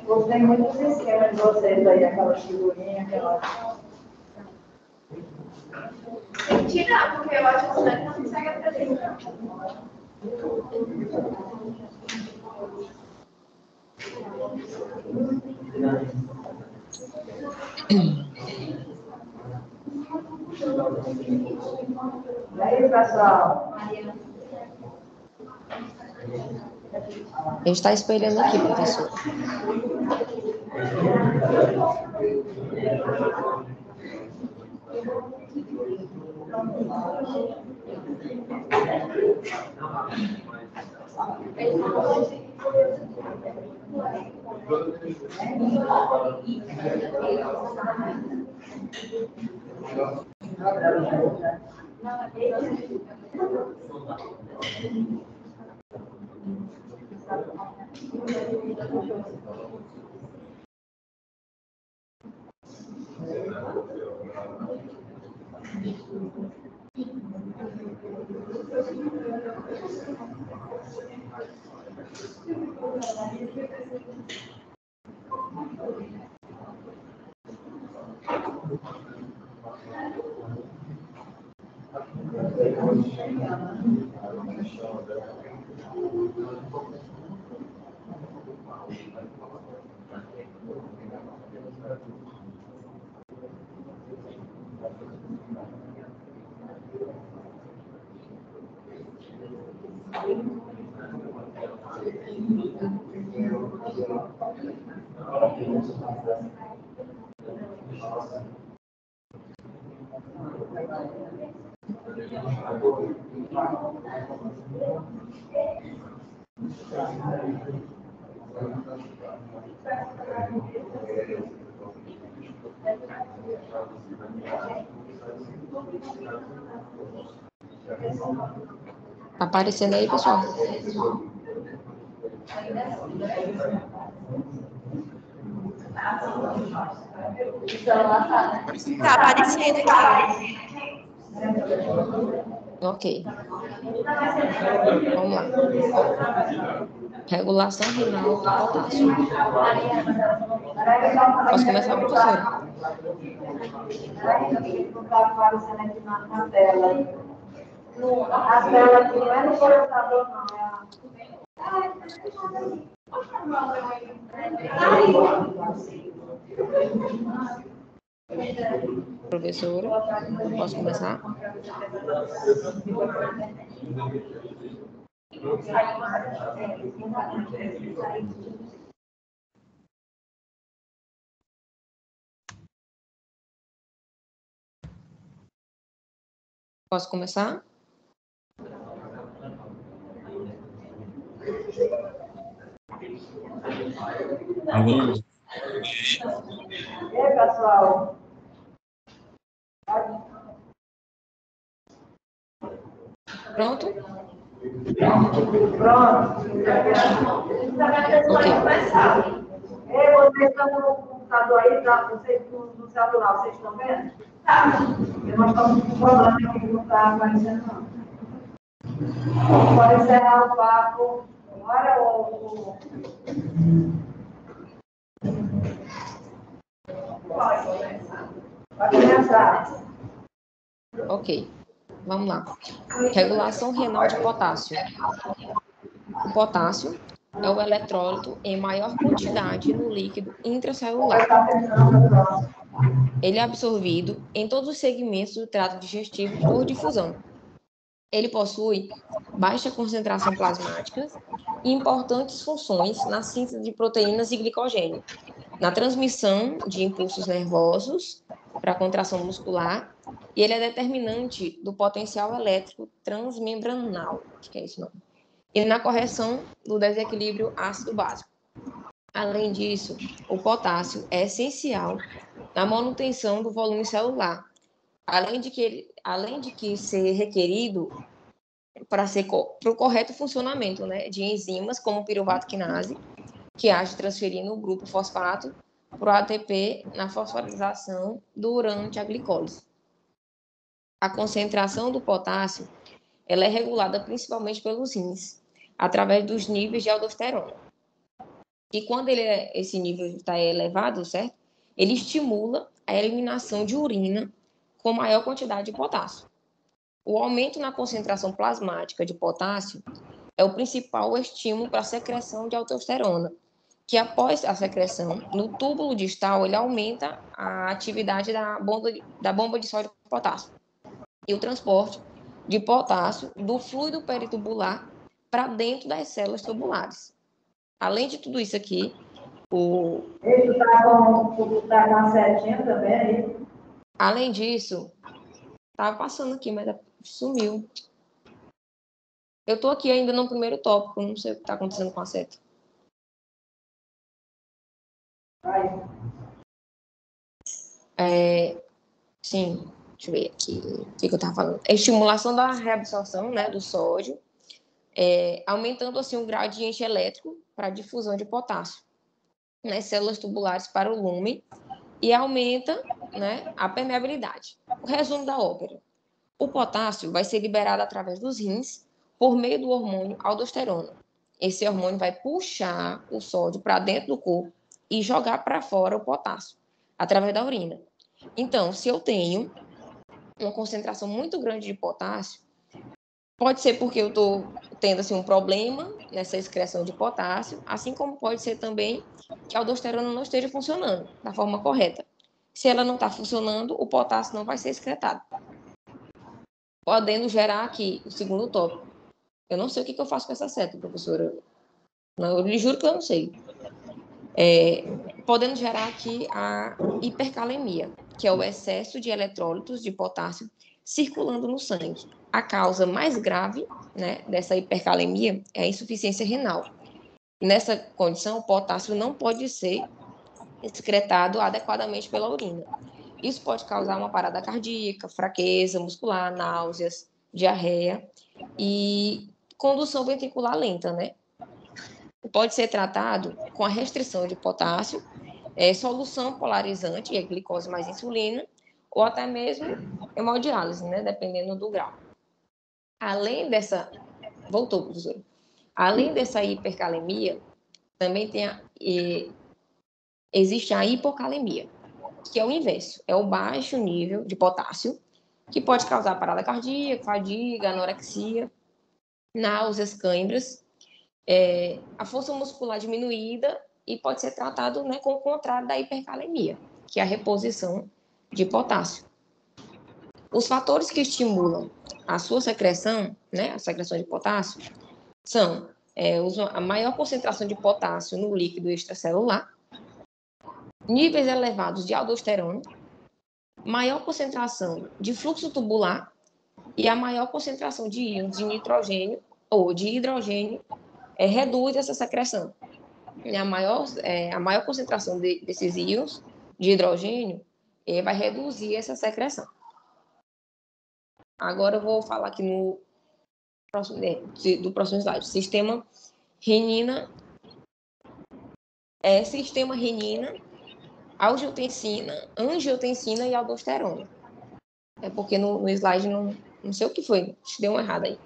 Gostei muito dos esquemas de vocês aí, aquela figurinha, aquela. Tem que tirar, porque eu acho que você não consegue apresentar. E aí, pessoal? A gente está espelhando aqui, professor. Tá aparecendo aí, pessoal? Tá aparecendo aqui. Ok. Vamos lá. Regulação renal do potássio. Posso começar, professora? Não está aparecendo aqui na tela. A tela aqui não é no computador, não. Professora, posso começar? Posso começar? Vamos. E aí, pessoal? Pronto? Pronto. Ok. E vocês estão no computador aí, tá? Vocês no celular, vocês estão vendo? Tá. Nós estamos com um problema aqui que não está aparecendo, não. Pode encerrar o papo. Agora o... Pode começar. Ok. Vamos lá. Regulação renal de potássio. O potássio é o eletrólito em maior quantidade no líquido intracelular. Ele é absorvido em todos os segmentos do trato digestivo por difusão. Ele possui baixa concentração plasmática e importantes funções na síntese de proteínas e glicogênio, na transmissão de impulsos nervosos para a contração muscular, e ele é determinante do potencial elétrico transmembranal, acho que é isso não, e na correção do desequilíbrio ácido-básico. Além disso, o potássio é essencial na manutenção do volume celular, além de que ser requerido para o correto funcionamento, né, de enzimas como piruvato quinase, que age transferindo o grupo fosfato para o ATP na fosforilação durante a glicólise. A concentração do potássio ela é regulada principalmente pelos rins, através dos níveis de aldosterona. E quando esse nível está elevado, certo? Ele estimula a eliminação de urina com maior quantidade de potássio. O aumento na concentração plasmática de potássio é o principal estímulo para a secreção de aldosterona, que após a secreção, no túbulo distal, ele aumenta a atividade da bomba de sódio e potássio e o transporte de potássio do fluido peritubular para dentro das células tubulares. Além de tudo isso aqui, Ele está com a setinha também, além disso, estava passando aqui, mas sumiu. Eu estou aqui ainda no primeiro tópico, não sei o que está acontecendo com a seta. Sim, deixa eu ver aqui o que eu estava falando. A estimulação da reabsorção, né, do sódio, aumentando assim o gradiente elétrico para a difusão de potássio nas células tubulares para o lúmen e aumenta, né, a permeabilidade. O resumo da ópera. O potássio vai ser liberado através dos rins por meio do hormônio aldosterona. Esse hormônio vai puxar o sódio para dentro do corpo e jogar para fora o potássio através da urina. Então, se eu tenho uma concentração muito grande de potássio, pode ser porque eu estou tendo assim, um problema nessa excreção de potássio, assim como pode ser também que a aldosterona não esteja funcionando da forma correta. Se ela não está funcionando, o potássio não vai ser excretado, podendo gerar aqui o segundo tópico. Eu não sei o que eu faço com essa seta, professora. Eu lhe juro que eu não sei. Podendo gerar aqui a hipercalemia, que é o excesso de eletrólitos de potássio circulando no sangue. A causa mais grave, né, dessa hipercalemia é a insuficiência renal. Nessa condição, o potássio não pode ser excretado adequadamente pela urina. Isso pode causar uma parada cardíaca, fraqueza muscular, náuseas, diarreia e condução ventricular lenta, né? Pode ser tratado com a restrição de potássio, solução polarizante, e a glicose mais insulina, ou até mesmo hemodiálise, né? Dependendo do grau. Além dessa... Voltou, professor. Além dessa hipercalemia, também existe a hipocalemia, que é o inverso, é o baixo nível de potássio, que pode causar parada cardíaca, fadiga, anorexia, náuseas, câimbras, a força muscular diminuída e pode ser tratado, né, com o contrário da hipercalemia, que é a reposição de potássio. Os fatores que estimulam a sua secreção, né, a secreção de potássio, são a maior concentração de potássio no líquido extracelular, níveis elevados de aldosterona, maior concentração de fluxo tubular e a maior concentração de íons de nitrogênio ou de hidrogênio reduz essa secreção. a maior concentração desses íons de hidrogênio vai reduzir essa secreção. Agora eu vou falar aqui do próximo slide. Sistema renina, angiotensina e aldosterona. É porque no slide não sei o que foi, acho que deu uma errada aí.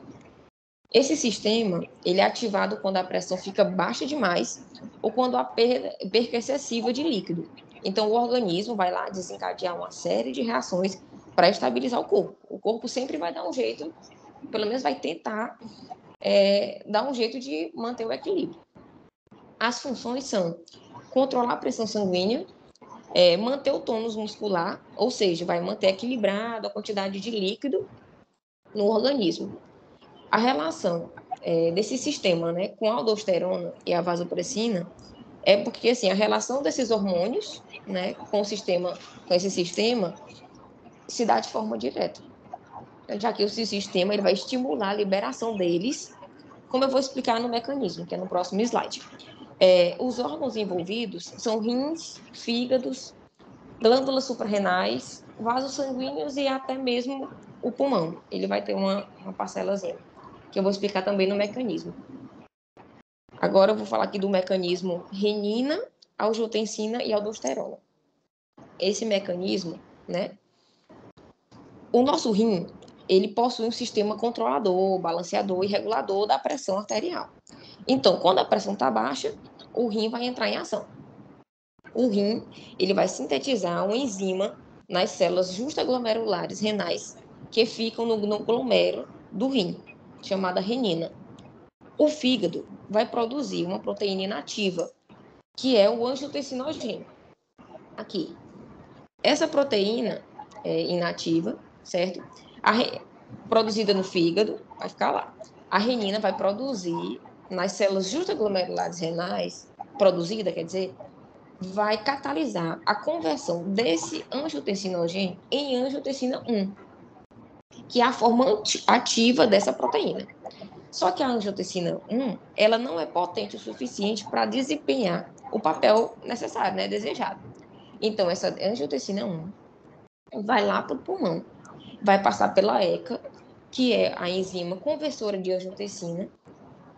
Esse sistema, ele é ativado quando a pressão fica baixa demais ou quando há perda excessiva de líquido. Então, o organismo vai lá desencadear uma série de reações para estabilizar o corpo. O corpo sempre vai dar um jeito, pelo menos vai tentar dar um jeito de manter o equilíbrio. As funções são controlar a pressão sanguínea, manter o tônus muscular, ou seja, vai manter equilibrado a quantidade de líquido no organismo. A relação desse sistema, né, com a aldosterona e a vasopressina é porque assim, a relação desses hormônios, né, com esse sistema se dá de forma direta. Já que o sistema ele vai estimular a liberação deles, como eu vou explicar no mecanismo, que é no próximo slide. Os órgãos envolvidos são rins, fígados, glândulas suprarrenais, vasos sanguíneos e até mesmo o pulmão. Ele vai ter uma parcelazinha, que eu vou explicar também no mecanismo. Agora eu vou falar aqui do mecanismo renina, angiotensina e aldosterona. Esse mecanismo, né? O nosso rim, ele possui um sistema controlador, balanceador e regulador da pressão arterial. Então, quando a pressão está baixa, o rim vai entrar em ação. O rim, ele vai sintetizar uma enzima nas células justaglomerulares renais que ficam no glomérulo do rim, chamada renina. O fígado vai produzir uma proteína inativa, que é o angiotensinogênio. Aqui. Essa proteína inativa, certo? Produzida no fígado, vai ficar lá. A renina vai produzir nas células justaglomerulares renais, produzida, quer dizer, vai catalisar a conversão desse angiotensinogênio em angiotensina 1, que é a forma ativa dessa proteína. Só que a angiotensina 1, ela não é potente o suficiente para desempenhar o papel necessário, né, desejado. Então, essa angiotensina 1 vai lá para o pulmão, vai passar pela ECA, que é a enzima conversora de angiotensina,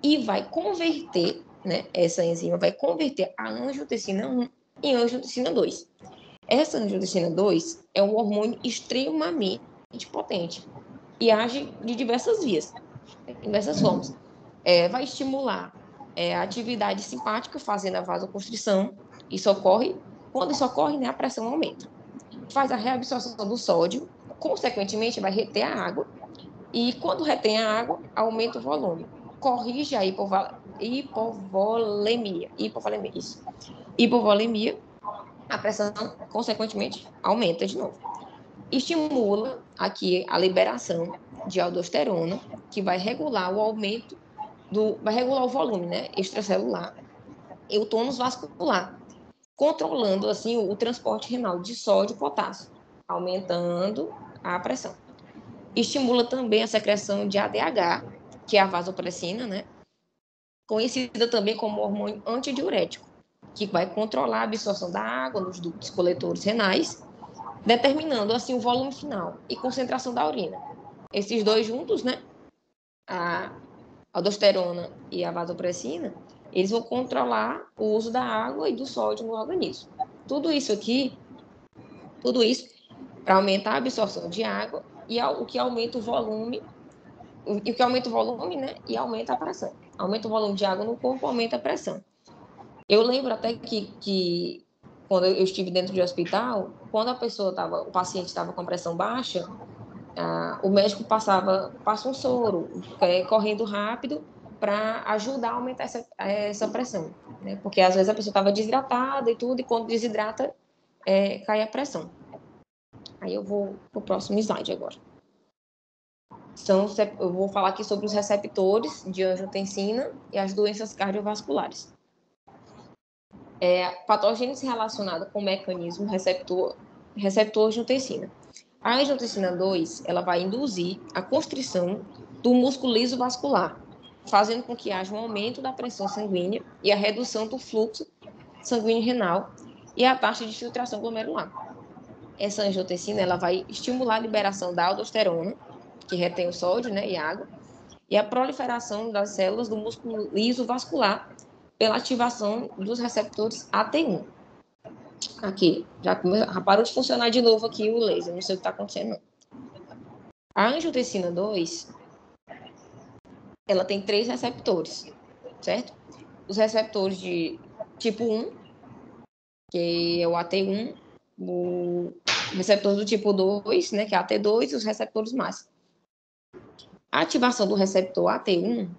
e vai converter, né, essa enzima vai converter a angiotensina 1 em angiotensina 2. Essa angiotensina 2 é um hormônio extremamente potente e age de diversas vias, diversas formas. Vai estimular a atividade simpática, fazendo a vasoconstrição. Quando isso ocorre, né, a pressão aumenta. Faz a reabsorção do sódio, consequentemente vai reter a água, e quando retém a água, aumenta o volume. Corrige a hipovolemia, a pressão, consequentemente, aumenta de novo. Estimula aqui a liberação de aldosterona, que vai regular o volume, né, extracelular e o tônus vascular, controlando assim o transporte renal de sódio e potássio, aumentando a pressão. Estimula também a secreção de ADH, que é a vasopressina, né, conhecida também como hormônio antidiurético, que vai controlar a absorção da água nos ductos coletores renais, determinando assim o volume final e concentração da urina. Esses dois juntos, né, a aldosterona e a vasopressina, eles vão controlar o uso da água e do sódio no organismo. Tudo isso para aumentar a absorção de água e o que aumenta o volume, né, e aumenta a pressão. Aumenta o volume de água no corpo, aumenta a pressão. Eu lembro até que quando eu estive dentro de hospital, quando o paciente estava com pressão baixa, o médico passa um soro, correndo rápido, para ajudar a aumentar essa pressão, né? Porque às vezes a pessoa estava desidratada e tudo, e quando desidrata, cai a pressão. Aí eu vou para o próximo slide agora. Eu vou falar aqui sobre os receptores de angiotensina e as doenças cardiovasculares. Patogênese relacionada com o mecanismo receptor angiotensina. A angiotensina 2, ela vai induzir a constrição do músculo liso vascular, fazendo com que haja um aumento da pressão sanguínea e a redução do fluxo sanguíneo renal e a taxa de filtração glomerular. Essa angiotensina ela vai estimular a liberação da aldosterona, que retém o sódio, né, e água, e a proliferação das células do músculo liso vascular pela ativação dos receptores AT1. Aqui, já parou de funcionar de novo aqui o laser, não sei o que está acontecendo, não. A angiotensina 2, ela tem 3 receptores, certo? Os receptores de tipo 1, que é o AT1, o receptor do tipo 2, né, que é a AT2, e os receptores MAS. A ativação do receptor AT1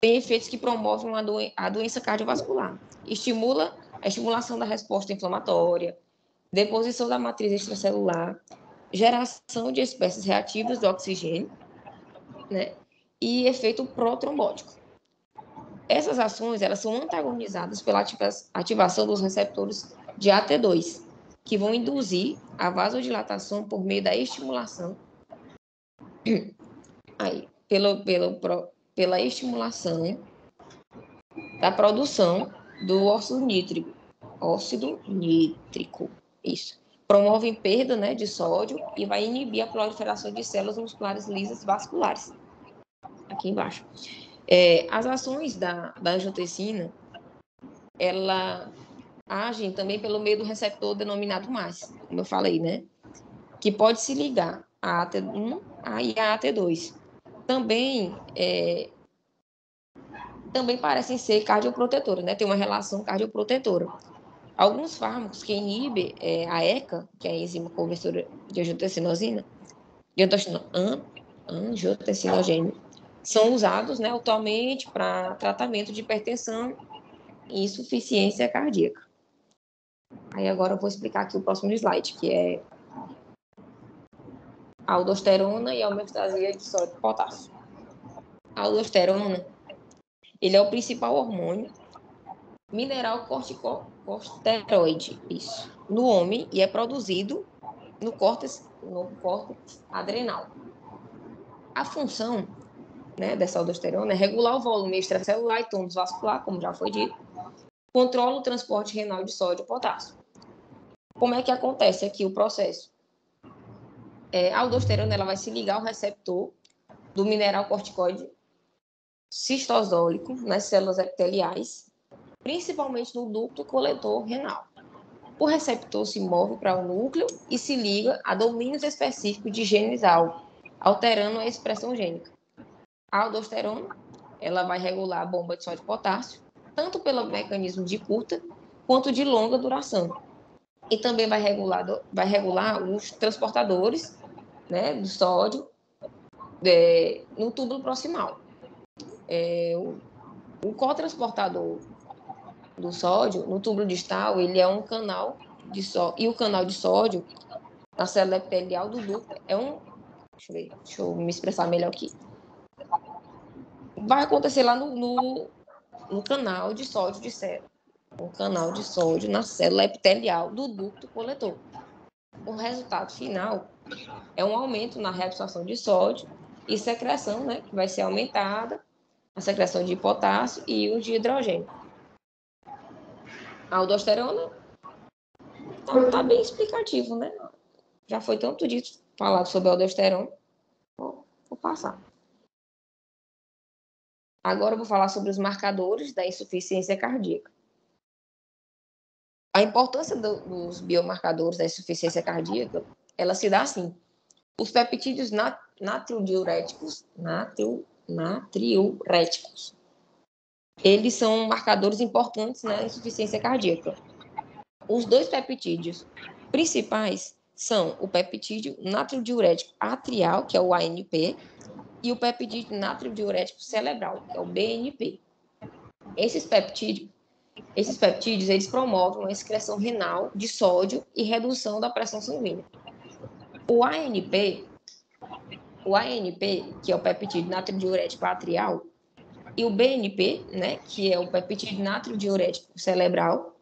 tem efeitos que promovem a doença cardiovascular. Estimula a estimulação da resposta inflamatória, deposição da matriz extracelular, geração de espécies reativas do oxigênio, né, e efeito protrombótico. Essas ações elas são antagonizadas pela ativação dos receptores de AT2, que vão induzir a vasodilatação por meio da estimulação pela estimulação da produção do óxido nítrico. Isso. Promovem perda, né, de sódio e vai inibir a proliferação de células musculares lisas vasculares. Aqui embaixo. As ações da angiotensina, ela agem também pelo meio do receptor denominado MAS, como eu falei, né? Que pode se ligar a AT1 e a AT2. Também parecem ser cardioprotetoras, né? Tem uma relação cardioprotetora. Alguns fármacos que inibem a ECA, que é a enzima conversora de angiotensinogênio, são usados, né, atualmente para tratamento de hipertensão e insuficiência cardíaca. Aí agora eu vou explicar aqui o próximo slide, que é a aldosterona e a homeostasia de sódio e potássio. A aldosterona, ele é o principal hormônio mineral corticosteroide, isso, no homem, e é produzido no córtex adrenal. A função, né, dessa aldosterona é regular o volume extracelular e tônus vascular, como já foi dito, controla o transporte renal de sódio e potássio. Como é que acontece aqui o processo? A aldosterona ela vai se ligar ao receptor do mineral corticoide cistosólico nas células epiteliais, principalmente no ducto coletor renal. O receptor se move para o núcleo e se liga a domínios específicos de genes alvo, alterando a expressão gênica. A aldosterona ela vai regular a bomba de sódio e potássio, tanto pelo mecanismo de curta quanto de longa duração. E também vai regular os transportadores, né, do sódio no túbulo proximal. O cotransportador do sódio no túbulo distal, ele é um canal de sódio, e o canal de sódio na célula epitelial do ducto é um... Deixa eu me expressar melhor aqui. Vai acontecer lá no canal de sódio de célula. Um canal de sódio na célula epitelial do ducto coletor. O resultado final é um aumento na reabsorção de sódio e secreção, né, que vai ser aumentada, a secreção de potássio e o de hidrogênio. A aldosterona tá bem explicativo, né? Já foi tanto dito, falado sobre a aldosterona. Vou passar. Agora eu vou falar sobre os marcadores da insuficiência cardíaca. A importância dos biomarcadores da insuficiência cardíaca, ela se dá assim. Os peptídeos natriuréticos, eles são marcadores importantes na insuficiência cardíaca. Os 2 peptídeos principais são o peptídeo natriurético atrial, que é o ANP, e o peptídeo natriurético cerebral, que é o BNP. Esses peptídeos, eles promovem a excreção renal de sódio e redução da pressão sanguínea. O ANP, que é o peptídeo natriurético atrial, e o BNP, né, que é o peptídeo natriurético cerebral,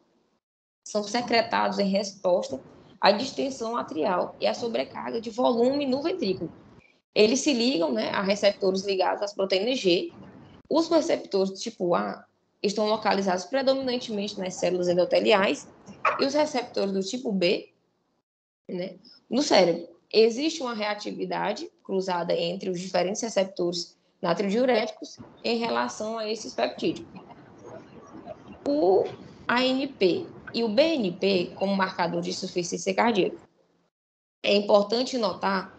são secretados em resposta à distensão atrial e à sobrecarga de volume no ventrículo. Eles se ligam, né, a receptores ligados às proteínas G Os receptores do tipo A estão localizados predominantemente nas células endoteliais e os receptores do tipo B, né, no cérebro. Existe uma reatividade cruzada entre os diferentes receptores natridiuréticos em relação a esses peptídeos. O ANP e o BNP como marcador de insuficiência cardíaca. É importante notar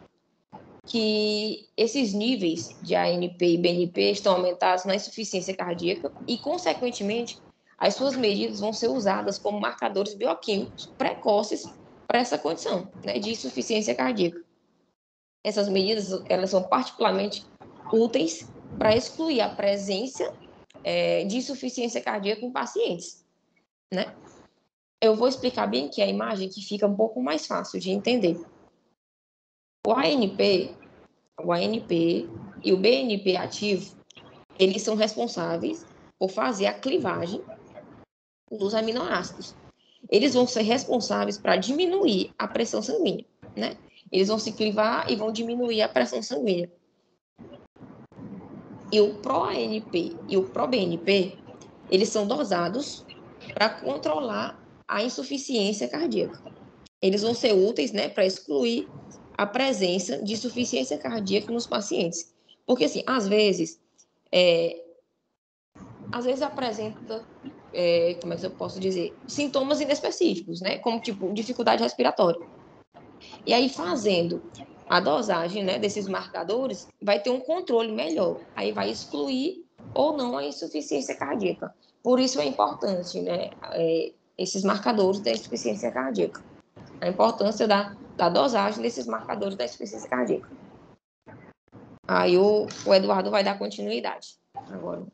que esses níveis de ANP e BNP estão aumentados na insuficiência cardíaca e, consequentemente, as suas medidas vão ser usadas como marcadores bioquímicos precoces para essa condição, né, de insuficiência cardíaca. Essas medidas elas são particularmente úteis para excluir a presença de insuficiência cardíaca em pacientes, né? Eu vou explicar bem aqui a imagem que fica um pouco mais fácil de entender. O ANP e o BNP ativo, eles são responsáveis por fazer a clivagem dos aminoácidos. Eles vão ser responsáveis para diminuir a pressão sanguínea, né? Eles vão se clivar e vão diminuir a pressão sanguínea. E o ProANP e o ProBNP, eles são dosados para controlar a insuficiência cardíaca. Eles vão ser úteis, né, para excluir a presença de insuficiência cardíaca nos pacientes. Porque, assim, às vezes apresenta, como é que eu posso dizer, sintomas inespecíficos, né, como, tipo, dificuldade respiratória. E aí, fazendo a dosagem, né, desses marcadores, vai ter um controle melhor. Aí vai excluir ou não a insuficiência cardíaca. Por isso é importante, né, esses marcadores da insuficiência cardíaca. A importância da dosagem desses marcadores da insuficiência cardíaca. Aí o Eduardo vai dar continuidade agora.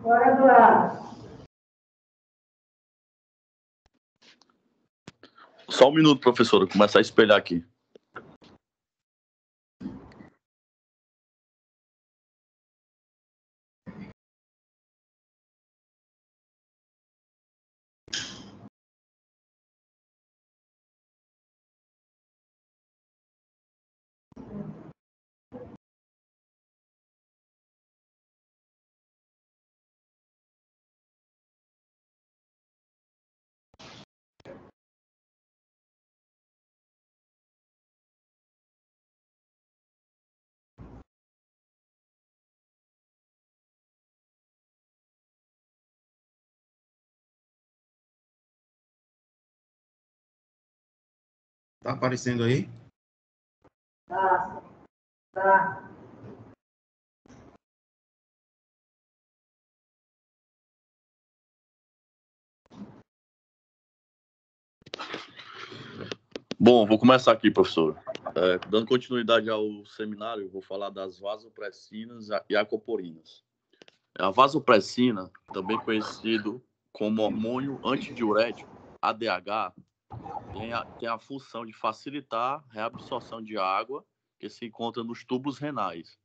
Bora, Eduardo. Só um minuto, professora, começar a espelhar aqui. Tá aparecendo aí? Tá. Bom, vou começar aqui, professor. Dando continuidade ao seminário, eu vou falar das vasopressinas e acoporinas. A vasopressina, também conhecido como hormônio antidiurético, ADH, tem a função de facilitar a reabsorção de água que se encontra nos tubos renais.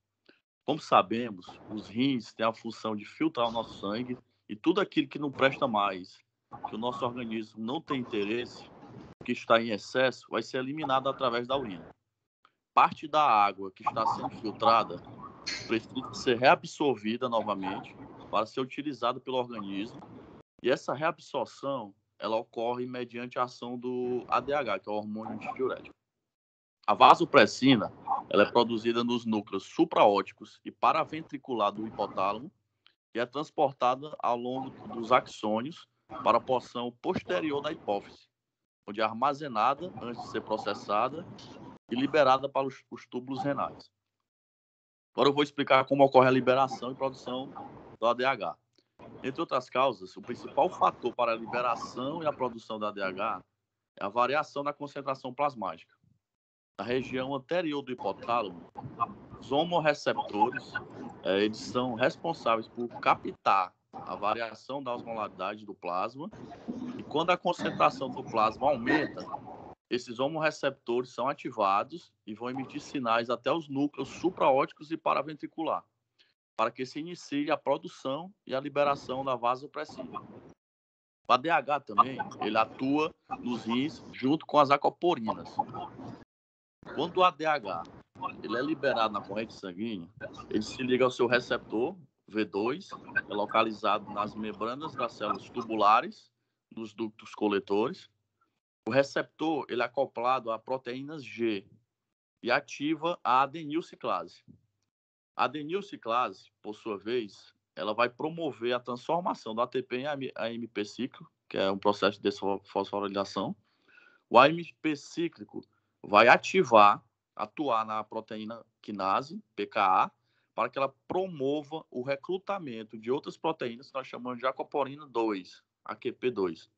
Como sabemos, os rins têm a função de filtrar o nosso sangue e tudo aquilo que não presta mais, que o nosso organismo não tem interesse, que está em excesso, vai ser eliminado através da urina. Parte da água que está sendo filtrada precisa ser reabsorvida novamente para ser utilizada pelo organismo, e essa reabsorção ela ocorre mediante a ação do ADH, que é o hormônio antidiurético. A vasopressina ela é produzida nos núcleos supraóticos e paraventricular do hipotálamo e é transportada ao longo dos axônios para a porção posterior da hipófise, onde é armazenada antes de ser processada e liberada para os túbulos renais. Agora eu vou explicar como ocorre a liberação e produção do ADH. Entre outras causas, o principal fator para a liberação e a produção do ADH é a variação na concentração plasmática. na região anterior do hipotálamo, os homorreceptores, eles são responsáveis por captar a variação da osmolaridade do plasma, e quando a concentração do plasma aumenta, esses homorreceptores são ativados e vão emitir sinais até os núcleos supraóticos e paraventricular, para que se inicie a produção e a liberação da vasopressina. O ADH também, ele atua nos rins junto com as aquaporinas. Quando o ADH ele é liberado na corrente sanguínea, ele se liga ao seu receptor, V2, é localizado nas membranas das células tubulares, nos ductos coletores. O receptor ele é acoplado a proteínas G e ativa a adenilciclase. A adenilciclase, por sua vez, ela vai promover a transformação do ATP em AMP cíclico, que é um processo de desfosforilação. O AMP cíclico vai atuar na proteína quinase, PKA, para que ela promova o recrutamento de outras proteínas que nós chamamos de aquaporina 2, AQP2.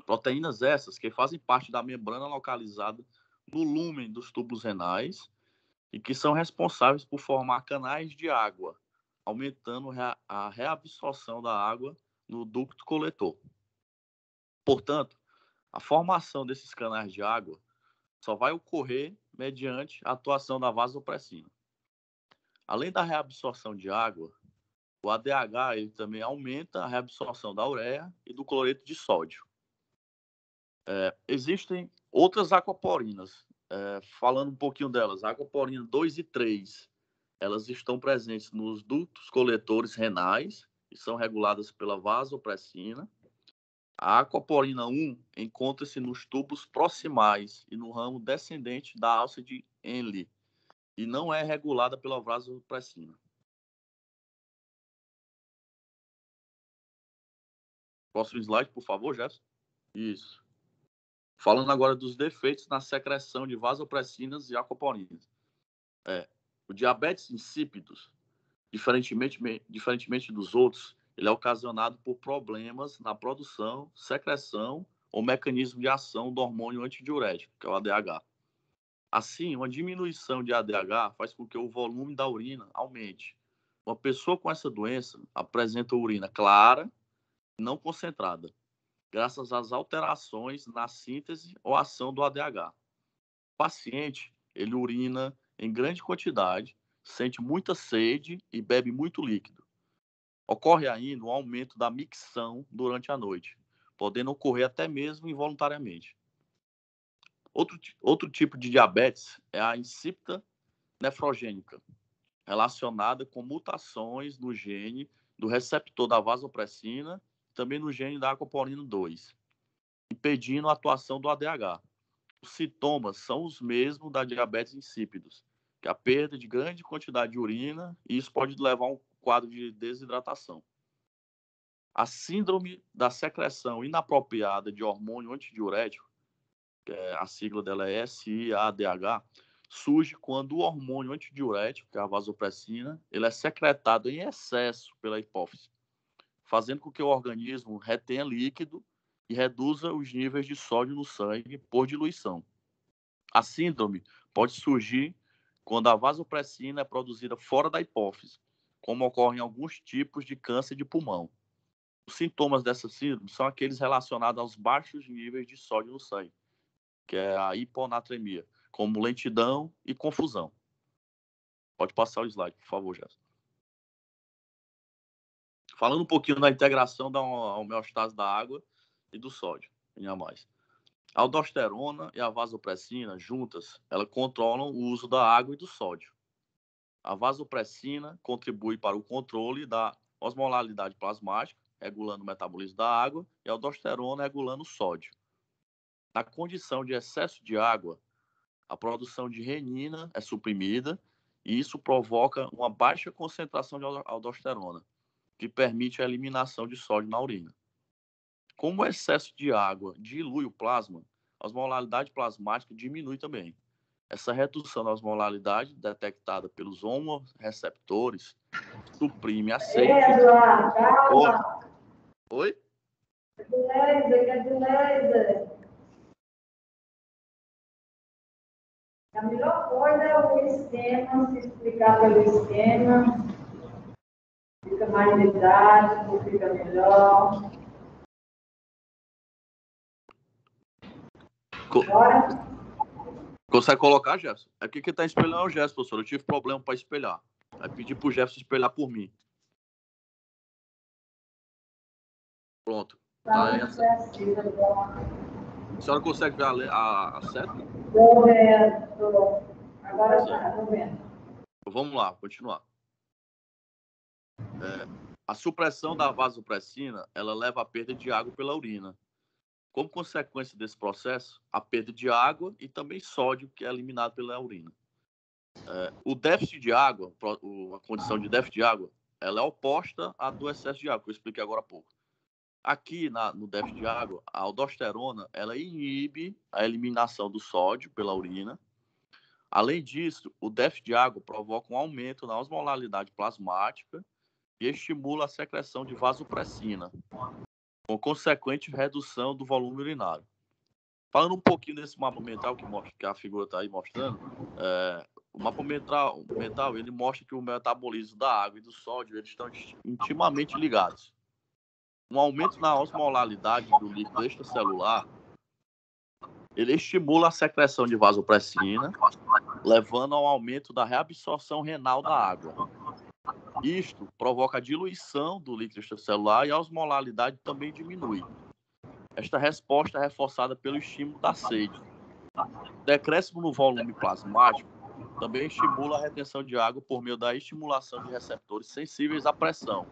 Proteínas essas que fazem parte da membrana localizada no lúmen dos tubos renais e que são responsáveis por formar canais de água, aumentando a reabsorção da água no ducto coletor. Portanto, a formação desses canais de água só vai ocorrer mediante a atuação da vasopressina. Além da reabsorção de água, o ADH ele também aumenta a reabsorção da ureia e do cloreto de sódio. Existem outras aquaporinas. Falando um pouquinho delas, a aquaporina 2 e 3, elas estão presentes nos ductos coletores renais e são reguladas pela vasopressina. A aquaporina 1 encontra-se nos tubos proximais e no ramo descendente da alça de Henle e não é regulada pela vasopressina. Próximo slide, por favor, Gerson. Isso. Falando agora dos defeitos na secreção de vasopressinas e aquaporinas. O diabetes insípidos, diferentemente dos outros, ele é ocasionado por problemas na produção, secreção ou mecanismo de ação do hormônio antidiurético, que é o ADH. Assim, uma diminuição de ADH faz com que o volume da urina aumente. Uma pessoa com essa doença apresenta urina clara e não concentrada, graças às alterações na síntese ou ação do ADH. O paciente, ele urina em grande quantidade, sente muita sede e bebe muito líquido. Ocorre ainda um aumento da micção durante a noite, podendo ocorrer até mesmo involuntariamente. Outro tipo de diabetes é a insípida nefrogênica, relacionada com mutações no gene do receptor da vasopressina e também no gene da aquaporina 2, impedindo a atuação do ADH. Os sintomas são os mesmos da diabetes insípidos, que é a perda de grande quantidade de urina, e isso pode levar a um quadro de desidratação. A síndrome da secreção inapropriada de hormônio antidiurético, a sigla dela é SIADH, surge quando o hormônio antidiurético, que é a vasopressina, ele é secretado em excesso pela hipófise, fazendo com que o organismo retenha líquido e reduza os níveis de sódio no sangue por diluição. A síndrome pode surgir quando a vasopressina é produzida fora da hipófise, como ocorre em alguns tipos de câncer de pulmão. Os sintomas dessa síndrome são aqueles relacionados aos baixos níveis de sódio no sangue, que é a hiponatremia, como lentidão e confusão. Pode passar o slide, por favor, Jéssica. Falando um pouquinho da integração da homeostase da água e do sódio, em a mais. A aldosterona e a vasopressina, juntas, elas controlam o uso da água e do sódio. A vasopressina contribui para o controle da osmolaridade plasmática, regulando o metabolismo da água, e a aldosterona regulando o sódio. Na condição de excesso de água, a produção de renina é suprimida e isso provoca uma baixa concentração de aldosterona, que permite a eliminação de sódio na urina. Como o excesso de água dilui o plasma, a osmolaridade plasmática diminui também. Essa redução da osmolaridade, detectada pelos homorreceptores, suprime a síntese. Eduardo, calma. Oi? Cadê laser? A melhor coisa é o esquema, se explicar pelo esquema, fica mais didático, fica melhor. Agora, Consegue colocar, Jefferson? É porque quem está espelhando é o Jefferson, professor. Eu tive problema para espelhar. Aí pedi para o Jefferson espelhar por mim. Pronto. Tá aí a senhora consegue ver a seta? Estou vendo. Agora está, estou vendo. Vamos lá, continuar. A supressão da vasopressina, ela leva à perda de água pela urina. Como consequência desse processo, a perda de água e também sódio, que é eliminado pela urina. O déficit de água, a condição de déficit de água, ela é oposta à do excesso de água, que eu expliquei agora há pouco. Aqui, no déficit de água, a aldosterona, ela inibe a eliminação do sódio pela urina. Além disso, o déficit de água provoca um aumento na osmolaridade plasmática e estimula a secreção de vasopressina, com consequente redução do volume urinário. Falando um pouquinho desse mapa mental que a figura está aí mostrando, o mapa mental ele mostra que o metabolismo da água e do sódio eles estão intimamente ligados. Um aumento na osmolaridade do líquido extracelular, ele estimula a secreção de vasopressina, levando ao aumento da reabsorção renal da água. Isto provoca a diluição do líquido extracelular e a osmolaridade também diminui. Esta resposta é reforçada pelo estímulo da sede. O decréscimo no volume plasmático também estimula a retenção de água por meio da estimulação de receptores sensíveis à pressão,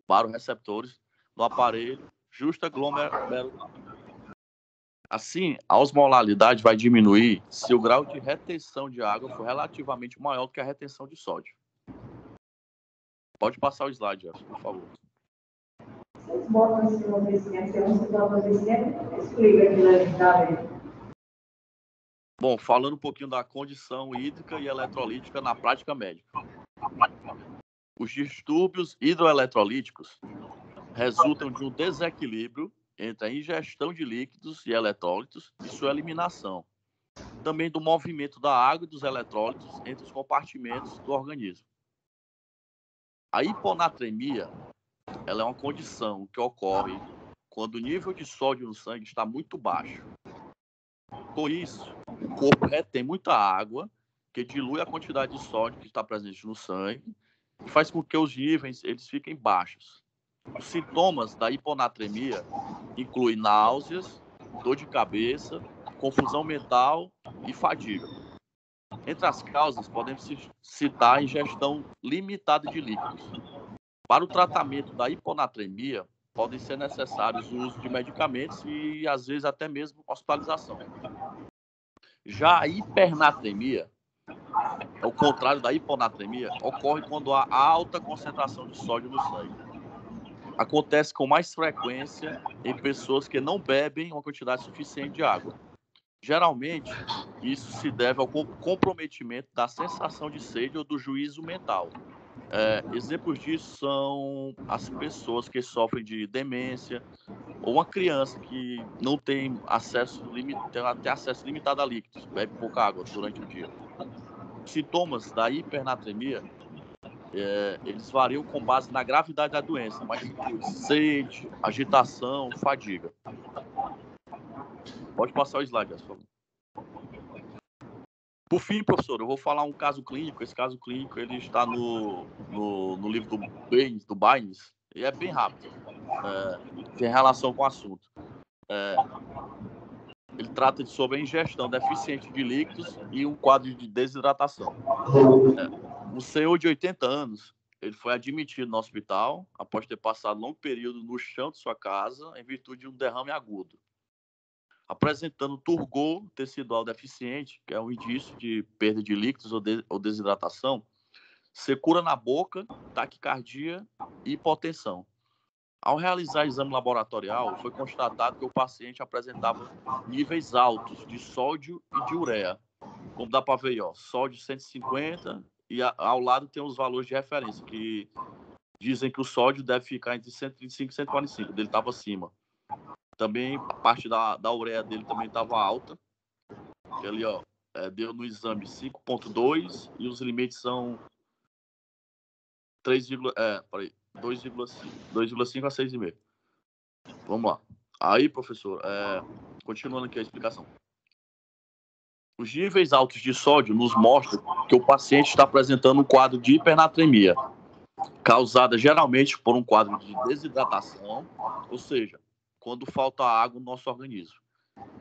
baroreceptores, no aparelho justa-glomerular. Assim, a osmolaridade vai diminuir se o grau de retenção de água for relativamente maior do que a retenção de sódio. Pode passar o slide, Jefferson, por favor. Vocês botam em cima desse esquema, tem uns que botam esse esquema, explica aqui na gente. Bom, falando um pouquinho da condição hídrica e eletrolítica na prática médica. Os distúrbios hidroeletrolíticos resultam de um desequilíbrio entre a ingestão de líquidos e eletrólitos e sua eliminação. Também do movimento da água e dos eletrólitos entre os compartimentos do organismo. A hiponatremia, ela é uma condição que ocorre quando o nível de sódio no sangue está muito baixo. Com isso, o corpo retém muita água, que dilui a quantidade de sódio que está presente no sangue e faz com que os níveis eles fiquem baixos. Os sintomas da hiponatremia incluem náuseas, dor de cabeça, confusão mental e fadiga. Entre as causas, podemos citar a ingestão limitada de líquidos. Para o tratamento da hiponatremia, podem ser necessários o uso de medicamentos e, às vezes, até mesmo hospitalização. Já a hipernatremia, ao contrário da hiponatremia, ocorre quando há alta concentração de sódio no sangue. Acontece com mais frequência em pessoas que não bebem uma quantidade suficiente de água. Geralmente, isso se deve ao comprometimento da sensação de sede ou do juízo mental. Exemplos disso são as pessoas que sofrem de demência ou uma criança que não tem acesso limitado a líquidos, bebe pouca água durante o dia. Os sintomas da hipernatremia, eles variam com base na gravidade da doença, mas inclui sede, agitação, fadiga. Pode passar o slide, por favor. Por fim, professor, eu vou falar um caso clínico. Esse caso clínico ele está no livro do Baines, e é bem rápido. Tem relação com o assunto. Ele trata sobre a ingestão deficiente de líquidos e um quadro de desidratação. Um senhor de 80 anos, ele foi admitido no hospital após ter passado longo período no chão de sua casa em virtude de um derrame agudo, apresentando turgor tecidual deficiente, que é um indício de perda de líquidos ou desidratação, secura na boca, taquicardia e hipotensão. Ao realizar exame laboratorial, foi constatado que o paciente apresentava níveis altos de sódio e de ureia. Como dá para ver, sódio 150 e ao lado tem os valores de referência, que dizem que o sódio deve ficar entre 135 e 145, dele estava acima. Também a parte da ureia dele também estava alta. Ali, deu no exame 5,2 e os limites são 2,5 a 6,5. Vamos lá. Aí, professor, continuando aqui a explicação. Os níveis altos de sódio nos mostram que o paciente está apresentando um quadro de hipernatremia, causada geralmente por um quadro de desidratação, ou seja, quando falta água no nosso organismo.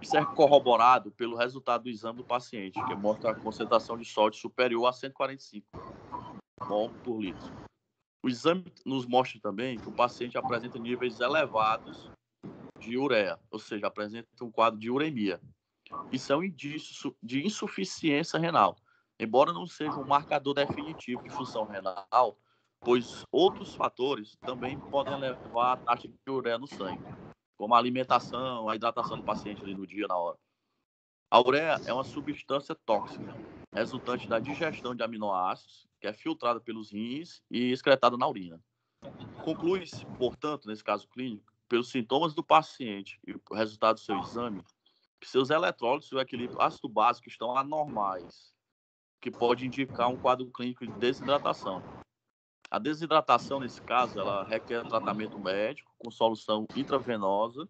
Isso é corroborado pelo resultado do exame do paciente, que mostra a concentração de sódio superior a 145 mol por litro. O exame nos mostra também que o paciente apresenta níveis elevados de ureia, ou seja, apresenta um quadro de uremia. Isso é um indício de insuficiência renal, embora não seja um marcador definitivo de função renal, pois outros fatores também podem levar a taxa de ureia no sangue, como a alimentação, a hidratação do paciente ali no dia, na hora. A ureia é uma substância tóxica, resultante da digestão de aminoácidos, que é filtrada pelos rins e excretada na urina. Conclui-se, portanto, nesse caso clínico, pelos sintomas do paciente e o resultado do seu exame, que seus eletrólitos e o equilíbrio ácido-básico estão anormais, que pode indicar um quadro clínico de desidratação. A desidratação, nesse caso, ela requer tratamento médico com solução intravenosa,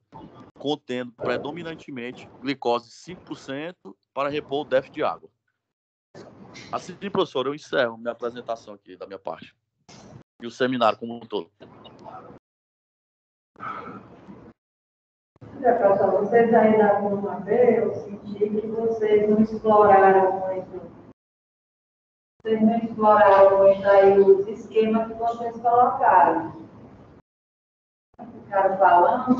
contendo predominantemente glicose 5% para repor o déficit de água. Assim, professor, eu encerro minha apresentação aqui da minha parte. E o seminário como um todo. Professor, vocês aí da turma B, eu senti que vocês não exploraram muito. Vocês não exploraram muito aí os esquemas que vocês colocaram. Ficaram falando.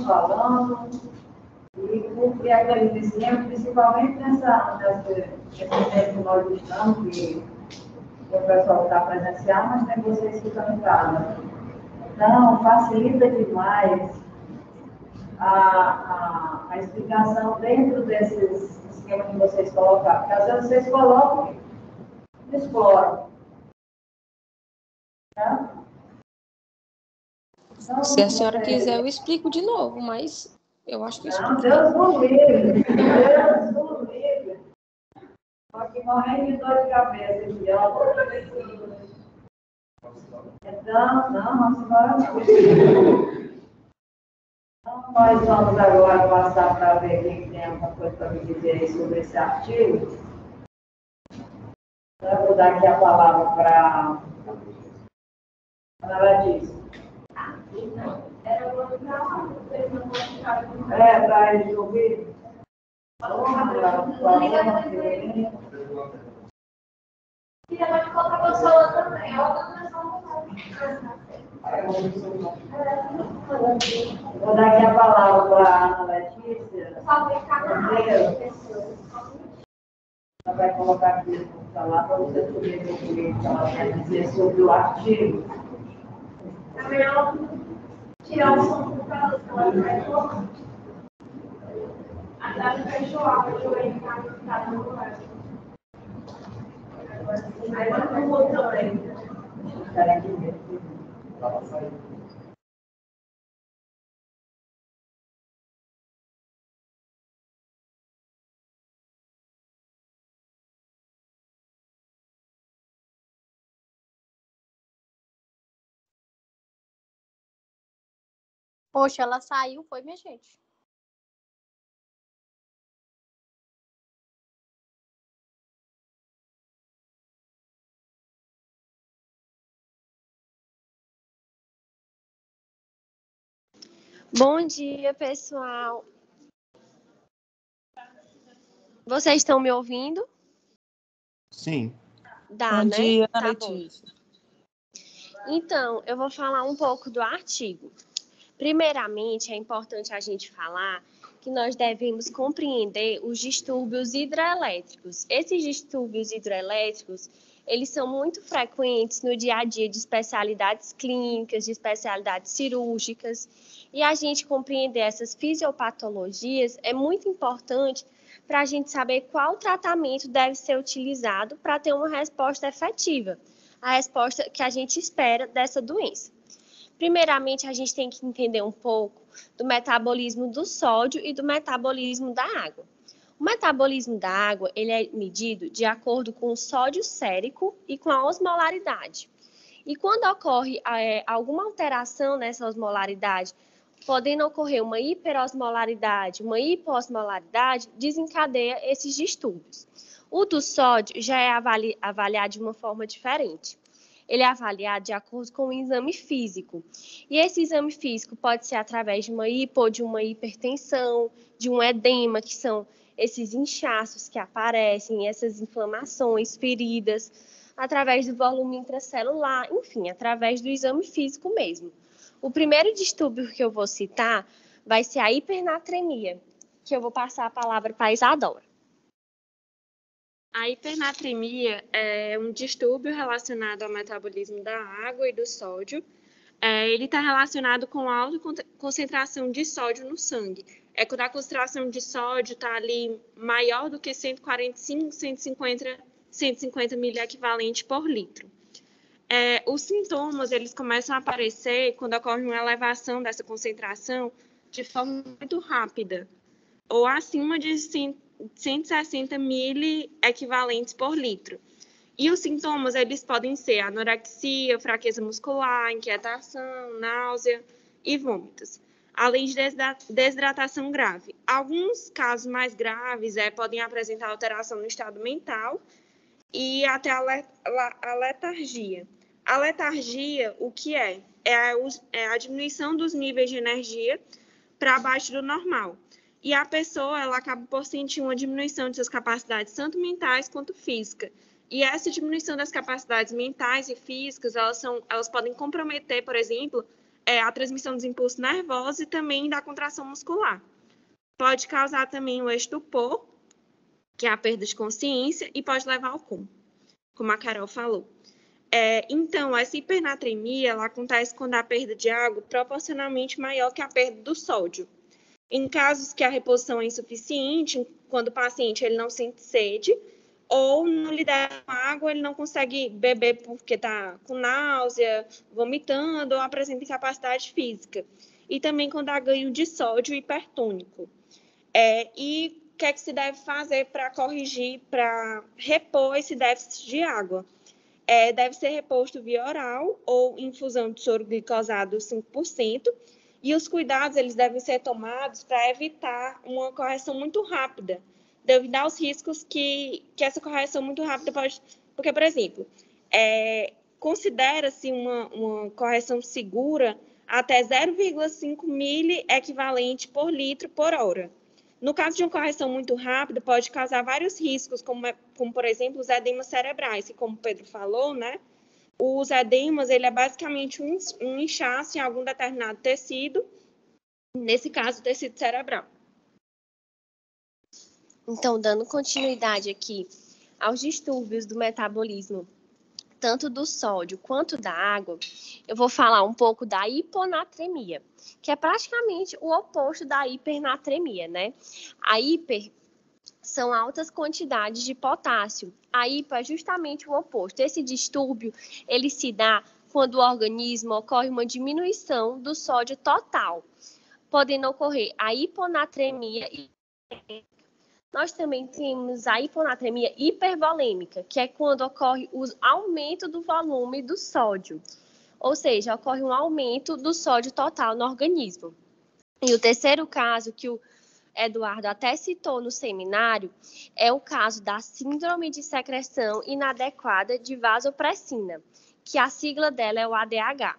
E porque aqueles esquemas, principalmente nesse tempo que nós estamos, que o pessoal está presencial, mas tem vocês que estão em casa. Então, facilita demais a explicação dentro desses esquemas que vocês colocaram. Porque às vezes vocês colocam e exploram. Tá? Então, Se a senhora quiser, eu explico de novo, mas eu acho que eu explico. Deus o livre. Deus o livre. Estou aqui morrendo de dor de cabeça. Então, não, vamos embora não. Então, nós vamos agora passar para ver quem tem alguma coisa para me dizer aí sobre esse artigo. Então, eu vou dar aqui a palavra para a Ana Letícia. Para eles ouvirem. E ela vai colocar a pessoa também. Vou dar aqui a palavra para a Ana Letícia. Ela vai colocar aqui no computador para você poder ver o que ela quer dizer sobre o artigo. É melhor tirar o som do computador, que ela vai colocar. A Dani fechou a água, eu vou ficar no lugar. Aí vai no outro também. Espera aqui mesmo. Poxa, ela saiu, foi, minha gente? Bom dia, pessoal. Vocês estão me ouvindo? Sim. Dá, Bom né? dia, Tá Letícia. bom. Então, eu vou falar um pouco do artigo. Primeiramente, é importante a gente falar que nós devemos compreender os distúrbios hidroelétricos. Esses distúrbios hidroelétricos, eles são muito frequentes no dia a dia de especialidades clínicas, de especialidades cirúrgicas, e a gente compreender essas fisiopatologias é muito importante para a gente saber qual tratamento deve ser utilizado para ter uma resposta efetiva, a resposta que a gente espera dessa doença. Primeiramente, a gente tem que entender um pouco do metabolismo do sódio e do metabolismo da água. O metabolismo da água ele é medido de acordo com o sódio sérico e com a osmolaridade. E quando ocorre alguma alteração nessa osmolaridade, podendo ocorrer uma hiperosmolaridade, uma hipoosmolaridade, desencadeia esses distúrbios. O do sódio já é avaliado de uma forma diferente. Ele é avaliado de acordo com o exame físico. E esse exame físico pode ser através de uma hipo, de uma hipertensão, de um edema, que são esses inchaços que aparecem, essas inflamações, feridas, através do volume intracelular, enfim, através do exame físico mesmo. O primeiro distúrbio que eu vou citar vai ser a hipernatremia, que eu vou passar a palavra para a Isadora. A hipernatremia é um distúrbio relacionado ao metabolismo da água e do sódio. Ele está relacionado com a alta concentração de sódio no sangue. É quando a concentração de sódio está ali maior do que 145, 150 miliequivalente por litro. Os sintomas eles começam a aparecer quando ocorre uma elevação dessa concentração de forma muito rápida, ou acima de 160 miliequivalentes por litro. E os sintomas eles podem ser anorexia, fraqueza muscular, inquietação, náusea e vômitos, além de desidratação grave. Alguns casos mais graves podem apresentar alteração no estado mental e até a letargia. A letargia, o que é? É a diminuição dos níveis de energia para abaixo do normal. E a pessoa ela acaba por sentir uma diminuição de suas capacidades, tanto mentais quanto físicas. E essa diminuição das capacidades mentais e físicas, elas podem comprometer, por exemplo, a transmissão dos impulsos nervosos e também da contração muscular. Pode causar também o estupor, que é a perda de consciência, e pode levar ao coma, como a Carol falou. Então, essa hipernatremia ela acontece quando a perda de água é proporcionalmente maior que a perda do sódio. Em casos que a reposição é insuficiente, quando o paciente ele não sente sede, ou não lhe der água, ele não consegue beber porque está com náusea, vomitando, ou apresenta incapacidade física. E também quando há ganho de sódio hipertônico. E o que é que se deve fazer para corrigir, para repor esse déficit de água? Deve ser reposto via oral ou infusão de soro glicosado 5%. E os cuidados eles devem ser tomados para evitar uma correção muito rápida, devido aos riscos que essa correção muito rápida pode... Porque, por exemplo, considera-se uma correção segura até 0,5 miliequivalente por litro por hora. No caso de uma correção muito rápida, pode causar vários riscos, como por exemplo, os edemas cerebrais, que, como o Pedro falou, né? Os edemas, ele é basicamente um inchaço em algum determinado tecido, nesse caso, o tecido cerebral. Então, dando continuidade aqui aos distúrbios do metabolismo, tanto do sódio quanto da água, eu vou falar um pouco da hiponatremia, que é praticamente o oposto da hipernatremia, né? A hiper são altas quantidades de potássio. A hipo é justamente o oposto. Esse distúrbio, ele se dá quando o organismo ocorre uma diminuição do sódio total, podendo ocorrer a hiponatremia. Nós também temos a hiponatremia hipervolêmica, que é quando ocorre o aumento do volume do sódio, ou seja, ocorre um aumento do sódio total no organismo. E o terceiro caso que o Eduardo até citou no seminário é o caso da síndrome de secreção inadequada de vasopressina, que a sigla dela é o ADH.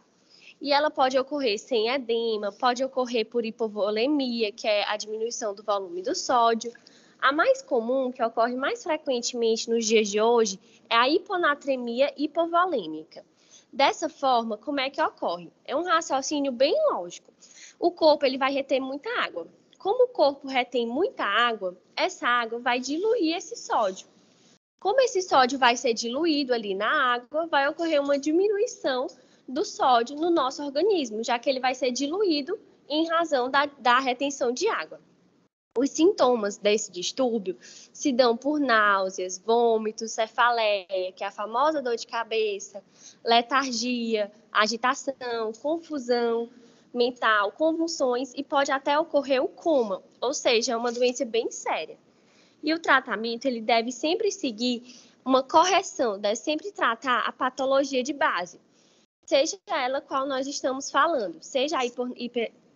E ela pode ocorrer sem edema, pode ocorrer por hipovolemia, que é a diminuição do volume do sódio. A mais comum, que ocorre mais frequentemente nos dias de hoje, é a hiponatremia hipovolêmica. Dessa forma, como é que ocorre? É um raciocínio bem lógico. O corpo ele vai reter muita água. Como o corpo retém muita água, essa água vai diluir esse sódio. Como esse sódio vai ser diluído ali na água, vai ocorrer uma diminuição do sódio no nosso organismo, já que ele vai ser diluído em razão da retenção de água. Os sintomas desse distúrbio se dão por náuseas, vômitos, cefaleia, que é a famosa dor de cabeça, letargia, agitação, confusão mental, convulsões e pode até ocorrer o coma, ou seja, é uma doença bem séria. E o tratamento, ele deve sempre seguir uma correção, deve sempre tratar a patologia de base, seja ela qual nós estamos falando, seja a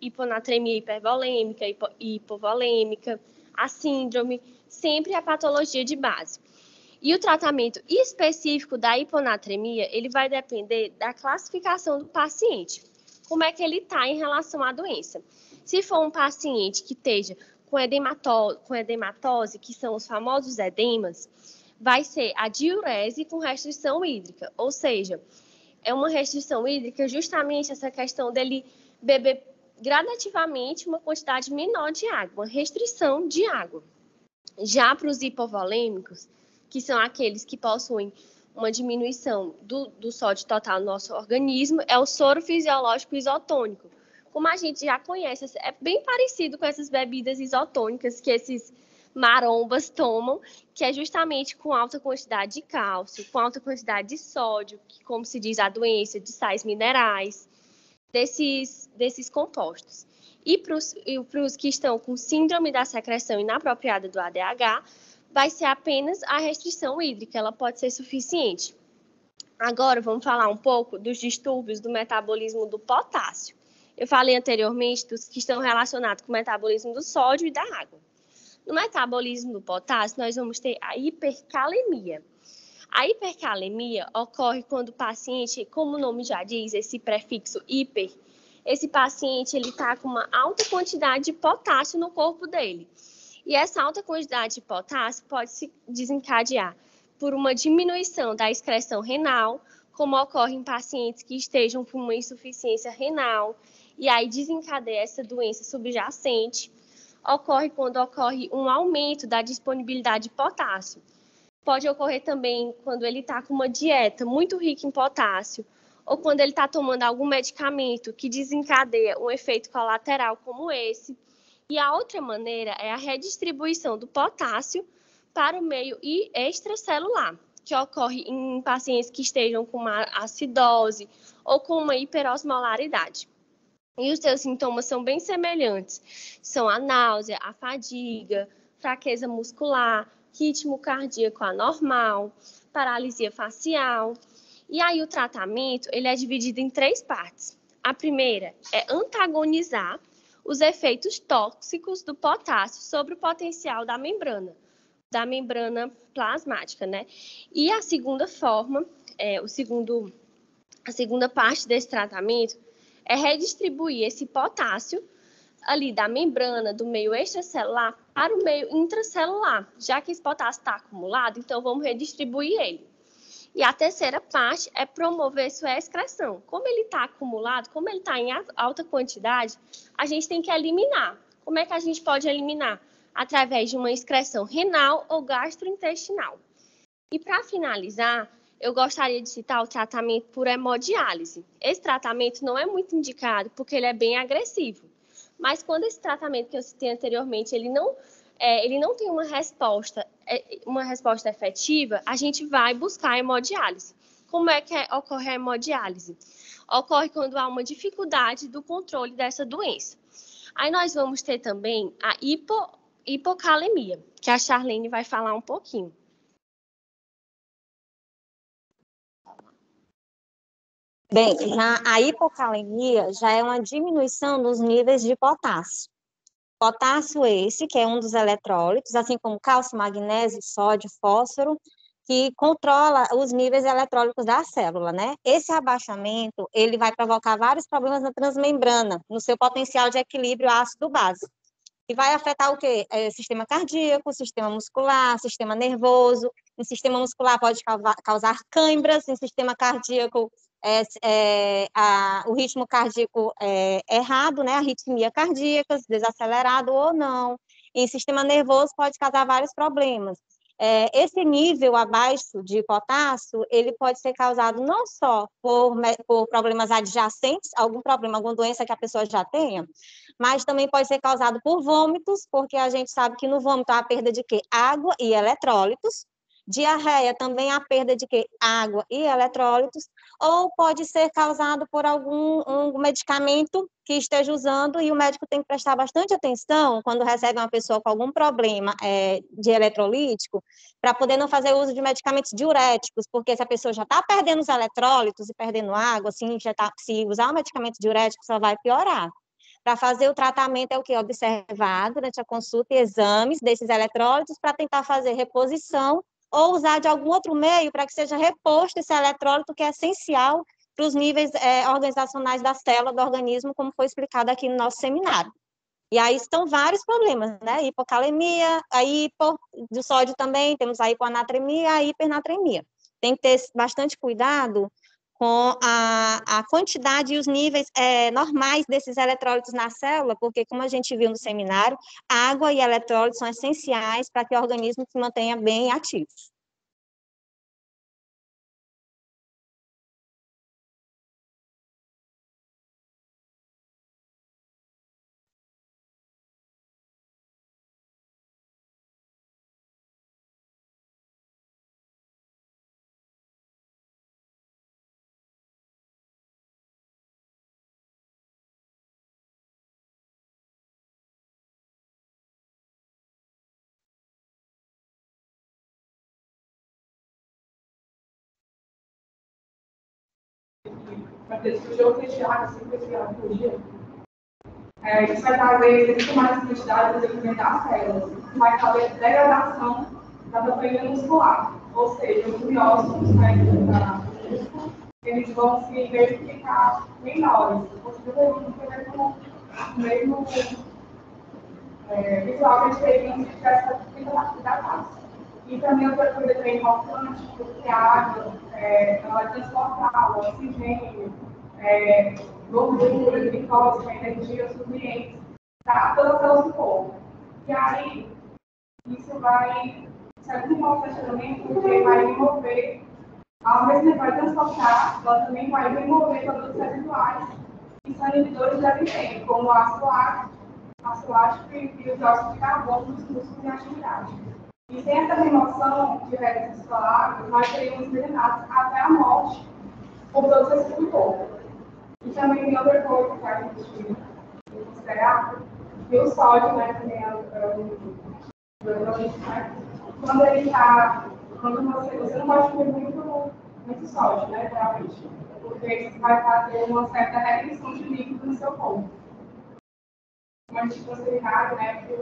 hiponatremia hipervolêmica, hipovolêmica, a síndrome, sempre a patologia de base. E o tratamento específico da hiponatremia, ele vai depender da classificação do paciente, como é que ele está em relação à doença. Se for um paciente que esteja com edematose, que são os famosos edemas, vai ser a diurese com restrição hídrica, ou seja, é uma restrição hídrica justamente essa questão dele beber gradativamente uma quantidade menor de água, uma restrição de água. Já para os hipovolêmicos, que são aqueles que possuem uma diminuição do sódio total no nosso organismo, é o soro fisiológico isotônico. Como a gente já conhece, é bem parecido com essas bebidas isotônicas que esses marombas tomam, que é justamente com alta quantidade de cálcio, com alta quantidade de sódio, que, como se diz, a doença de sais minerais, desses compostos. E para os que estão com síndrome da secreção inapropriada do ADH, vai ser apenas a restrição hídrica, ela pode ser suficiente. Agora, vamos falar um pouco dos distúrbios do metabolismo do potássio. Eu falei anteriormente dos que estão relacionados com o metabolismo do sódio e da água. No metabolismo do potássio, nós vamos ter a hipercalemia. A hipercalemia ocorre quando o paciente, como o nome já diz, esse prefixo hiper, esse paciente está com uma alta quantidade de potássio no corpo dele. E essa alta quantidade de potássio pode se desencadear por uma diminuição da excreção renal, como ocorre em pacientes que estejam com uma insuficiência renal, e aí desencadeia essa doença subjacente. Ocorre quando ocorre um aumento da disponibilidade de potássio. Pode ocorrer também quando ele está com uma dieta muito rica em potássio, ou quando ele está tomando algum medicamento que desencadeia um efeito colateral como esse. E a outra maneira é a redistribuição do potássio para o meio extracelular, que ocorre em pacientes que estejam com uma acidose ou com uma hiperosmolaridade. E os seus sintomas são bem semelhantes. São a náusea, a fadiga, fraqueza muscular, ritmo cardíaco anormal, paralisia facial. E aí o tratamento ele é dividido em 3 partes. A primeira é antagonizar os efeitos tóxicos do potássio sobre o potencial da membrana plasmática, né? E a segunda forma, a segunda parte desse tratamento é redistribuir esse potássio ali da membrana, do meio extracelular, para o meio intracelular. Já que esse potássio está acumulado, então vamos redistribuir ele. E a terceira parte é promover sua excreção. Como ele está acumulado, como ele está em alta quantidade, a gente tem que eliminar. Como é que a gente pode eliminar? Através de uma excreção renal ou gastrointestinal. E para finalizar, eu gostaria de citar o tratamento por hemodiálise. Esse tratamento não é muito indicado porque ele é bem agressivo. Mas quando esse tratamento que eu citei anteriormente, ele não tem uma resposta efetiva, a gente vai buscar a hemodiálise. Como é que ocorre a hemodiálise? Ocorre quando há uma dificuldade do controle dessa doença. Aí nós vamos ter também a hipocalemia, que a Charlene vai falar um pouquinho. Bem, a hipocalemia já é uma diminuição dos níveis de potássio. Potássio esse, que é um dos eletrólitos, assim como cálcio, magnésio, sódio, fósforo, que controla os níveis eletrólicos da célula, né? Esse abaixamento, ele vai provocar vários problemas na transmembrana, no seu potencial de equilíbrio ácido-base. E vai afetar o quê? Sistema cardíaco, sistema muscular, sistema nervoso. Em sistema muscular pode causar câimbras, em sistema cardíaco, o ritmo cardíaco errado, né? Arritmia cardíaca, desacelerado ou não. Em sistema nervoso pode causar vários problemas. Esse nível abaixo de potássio, ele pode ser causado não só por problemas adjacentes, algum problema, alguma doença que a pessoa já tenha, mas também pode ser causado por vômitos, porque a gente sabe que no vômito há a perda de quê? Água e eletrólitos, Diarreia também a perda de quê? Água e eletrólitos, ou pode ser causado por algum um medicamento que esteja usando, e o médico tem que prestar bastante atenção quando recebe uma pessoa com algum problema de eletrolítico, para poder não fazer uso de medicamentos diuréticos, porque se a pessoa já está perdendo os eletrólitos e perdendo água, assim, se usar um medicamento diurético, só vai piorar. Para fazer o tratamento é o que? Observar durante a consulta e exames desses eletrólitos para tentar fazer reposição ou usar de algum outro meio para que seja reposto esse eletrólito, que é essencial para os níveis organizacionais da célula do organismo, como foi explicado aqui no nosso seminário. E aí estão vários problemas, né? Hipocalemia, a hipo do sódio também, temos a hiponatremia e a hipernatremia. Tem que ter bastante cuidado com a quantidade e os níveis normais desses eletrólitos na célula, porque, como a gente viu no seminário, água e eletrólitos são essenciais para que o organismo se mantenha bem ativo. Para ter sujou fechado, assim, fechado por dia. Isso vai trazer muito mais quantidade de alimentar as células. Vai fazer degradação da proteína muscular. Ou seja, os miócitos músculo, eles vão se verificar menores. Você não ter o mesmo visual que a gente teve antes de essa da taça. E também outra coisa que é importante, porque a água ela vai transportar o oxigênio, gordura, glicose, energia suficiente para todas as células do corpo. E aí, isso vai ser muito importante também, porque vai remover, ao mesmo tempo vai transportar, ela também vai remover produtos residuais que são inibidores de alimento, como o ácido lático e o dióxido de carbono dos músculos em atividade. E sem essa remoção de resíduos solares, nós teríamos eliminados até a morte por todos esses do corpo. E também tem outra coisa que a gente considerar, que o sódio, né, também é o eletrolito, né? Quando ele está, quando você não pode comer muito sódio, né, geralmente, porque isso vai fazer uma certa retenção de líquido no seu corpo. Mas, tipo, você sabe, né, que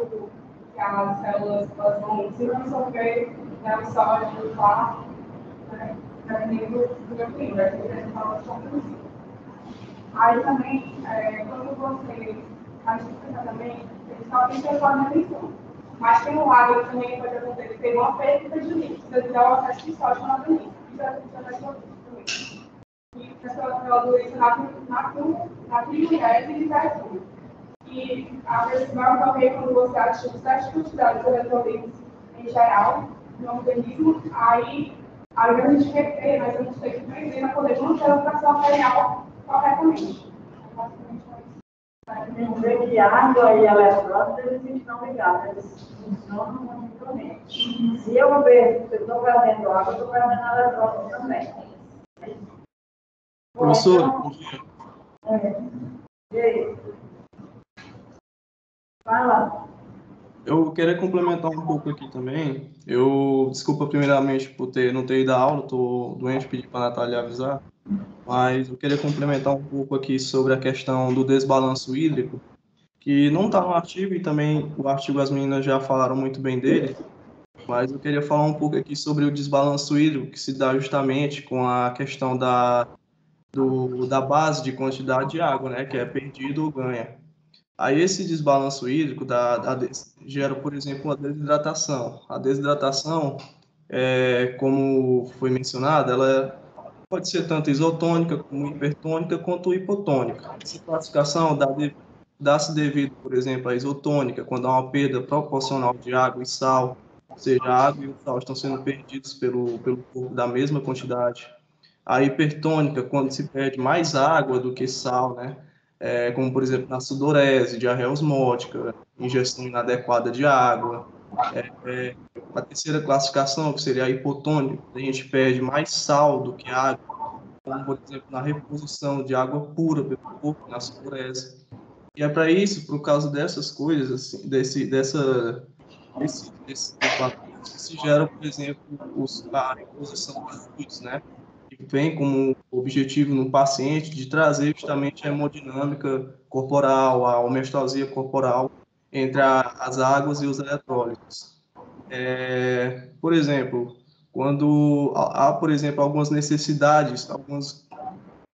as células vão se absorver, né, o sódio, o cloro, né, dependendo do equilíbrio, né, que a gente fala sobre isso. Aí também, quando você, a gente pensa também, ele só tem que ter uma atenção. Mas tem um lado também que pode acontecer, tem uma perda de líquido, você dá o acesso de sódio no organismo. Isso a gente já vai sobre também. E essa doença na triurese e diversão. E a principal também, quando você ativa certas quantidades de eletrolitos em geral no organismo, aí a gente reter, mas a gente tem que aprender para poder manter a pressão arterial corretamente. Tem que ver que água e eletrólitos eles estão ligados, eles funcionam conjuntamente. Se eu ver que eu estou perdendo água, eu estou perdendo eletrólitos também. Professor. E aí? Vai lá. Eu queria complementar um pouco aqui também. Desculpa primeiramente por não ter ido à aula, estou doente, pedi para a Natália avisar, mas eu queria complementar um pouco aqui sobre a questão do desbalanço hídrico, que não está no artigo, e também o artigo as meninas já falaram muito bem dele, mas eu queria falar um pouco aqui sobre o desbalanço hídrico, que se dá justamente com a questão da base de quantidade de água, né, que é perdido ou ganha. Aí esse desbalanço hídrico gera, por exemplo, a desidratação. A desidratação, como foi mencionado, ela pode ser tanto isotônica, como hipertônica, quanto hipotônica. Essa classificação dá-se devido, por exemplo, à isotônica, quando há uma perda proporcional de água e sal, ou seja, a água e o sal estão sendo perdidos pelo corpo da mesma quantidade. A hipertônica, quando se perde mais água do que sal, né? Como, por exemplo, na sudorese, diarreia osmótica, ingestão inadequada de água. A terceira classificação, que seria a hipotônica, a gente perde mais sal do que água, como, por exemplo, na reposição de água pura pelo corpo, na sudorese. E é para isso, por causa dessas coisas, assim, desses fatores, que se gera, por exemplo, a reposição de fluidos, né? Que vem como objetivo no paciente de trazer justamente a hemodinâmica corporal, a homeostasia corporal entre as águas e os eletrólitos. Por exemplo, quando há, por exemplo, algumas necessidades,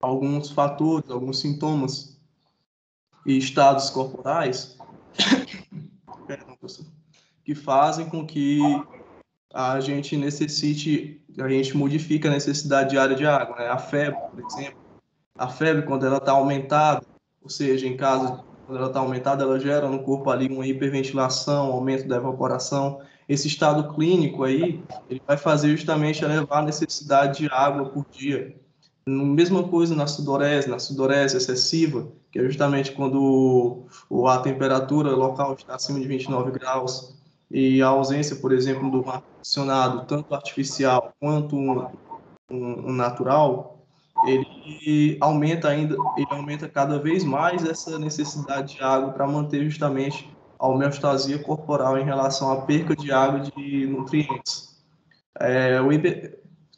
alguns fatores, alguns sintomas e estados corporais perdão, professor, que fazem com que a gente modifique a necessidade diária de água, né? A febre, por exemplo, a febre quando ela está aumentada, ou seja, quando ela está aumentada, ela gera no corpo ali uma hiperventilação, aumento da evaporação. Esse estado clínico aí, ele vai fazer justamente elevar a necessidade de água por dia. Mesma coisa na sudorese excessiva, que é justamente quando a temperatura local está acima de 29 graus e a ausência, por exemplo, do ar-condicionado, tanto artificial quanto um natural, ele aumenta cada vez mais essa necessidade de água para manter justamente a homeostasia corporal em relação à perca de água e de nutrientes.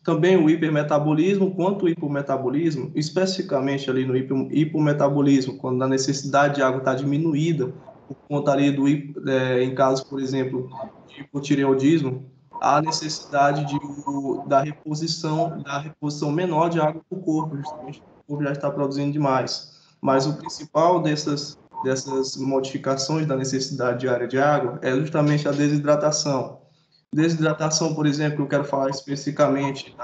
Também o hipermetabolismo quanto o hipometabolismo, especificamente ali no hipometabolismo, quando a necessidade de água está diminuída, por conta ali em casos, por exemplo, de hipotireoidismo, há necessidade da reposição menor de água para o corpo, justamente porque o corpo já está produzindo demais. Mas o principal dessas modificações da necessidade diária de água é justamente a desidratação. Desidratação, por exemplo, eu quero falar especificamente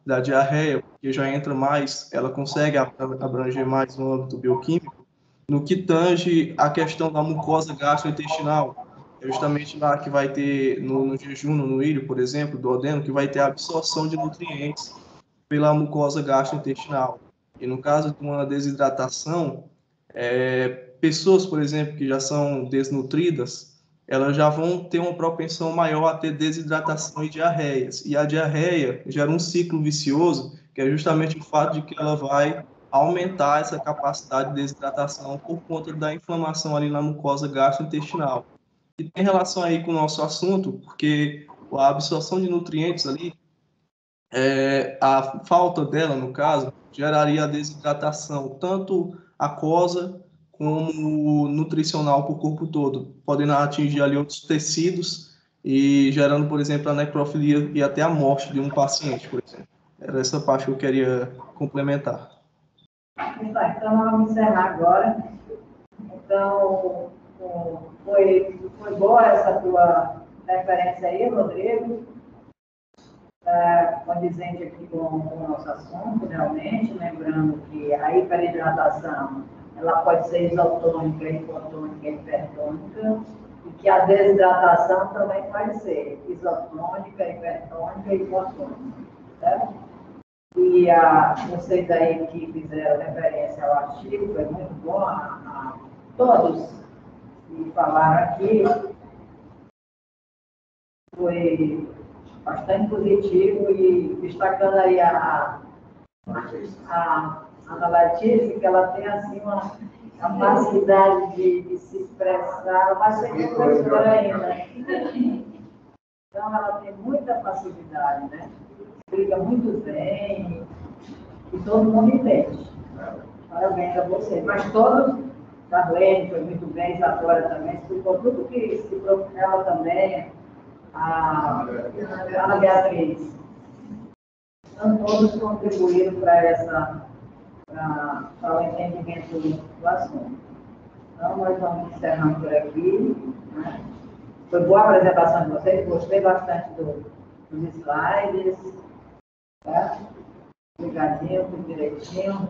da diarreia, porque já entra mais, ela consegue abranger mais no âmbito bioquímico, no que tange a questão da mucosa gastrointestinal. É justamente lá que vai ter, no jejum, no ilho, por exemplo, do duodeno, que vai ter a absorção de nutrientes pela mucosa gastrointestinal. E no caso de uma desidratação, pessoas, por exemplo, que já são desnutridas, elas já vão ter uma propensão maior a ter desidratação e diarreias. E a diarreia gera um ciclo vicioso, que é justamente o fato de que ela vai aumentar essa capacidade de desidratação por conta da inflamação ali na mucosa gastrointestinal. E tem relação aí com o nosso assunto, porque a absorção de nutrientes ali, a falta dela, no caso, geraria a desidratação, tanto aquosa como nutricional para o corpo todo, podendo atingir ali outros tecidos e gerando, por exemplo, a necrofilia e até a morte de um paciente, por exemplo. Era essa parte que eu queria complementar. Então, vamos encerrar agora. Então, foi boa essa tua referência aí, Rodrigo, condizente aqui com o nosso assunto, realmente, lembrando que a hiperidratação ela pode ser isotônica, hipotônica e hipertônica, e que a desidratação também pode ser isotônica, hipertônica e hipotônica, certo? E vocês aí que fizeram referência ao artigo, foi muito bom, a todos que falaram aqui, foi bastante positivo e destacando aí a Ana Letícia, que ela tem assim uma capacidade de se expressar, mas sem professora ainda. Então ela tem muita facilidade, né? Explica muito bem e todo mundo entende. Parabéns a você. Mas todos, Darlene foi muito bem, Isadora também, explicou tudo que se preocupa ela também, a Ana Beatriz. Então todos contribuíram para o entendimento do assunto. Então, nós vamos encerrando por aqui. Né? Foi boa a apresentação de vocês, gostei bastante dos slides. Tá? Obrigadinho, tudo direitinho.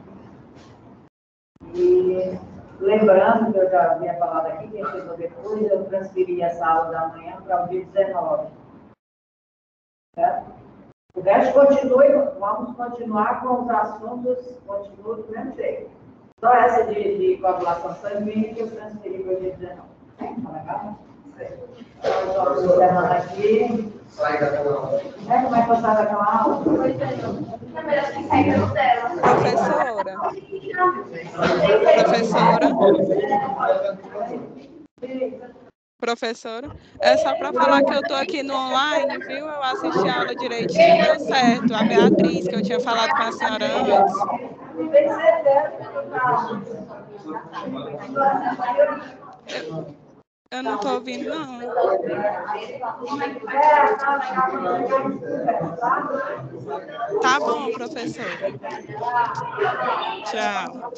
E lembrando que eu já havia falado aqui, quem chegou depois, eu transferi essa aula da manhã para o dia 19. Certo? O resto vamos continuar com os assuntos, continua do mesmo jeito. Só essa de coagulação sanguínea que eu transferi para o dia 19. Tá legal? Levanta aqui. Como é que você daquela aula? Professora. Professora, é só para falar que eu estou aqui no online, viu? Eu assisti a aula direitinho, deu certo. A Beatriz, que eu tinha falado com a senhora antes. Eu não estou ouvindo, não. Tá bom, professora. Tchau.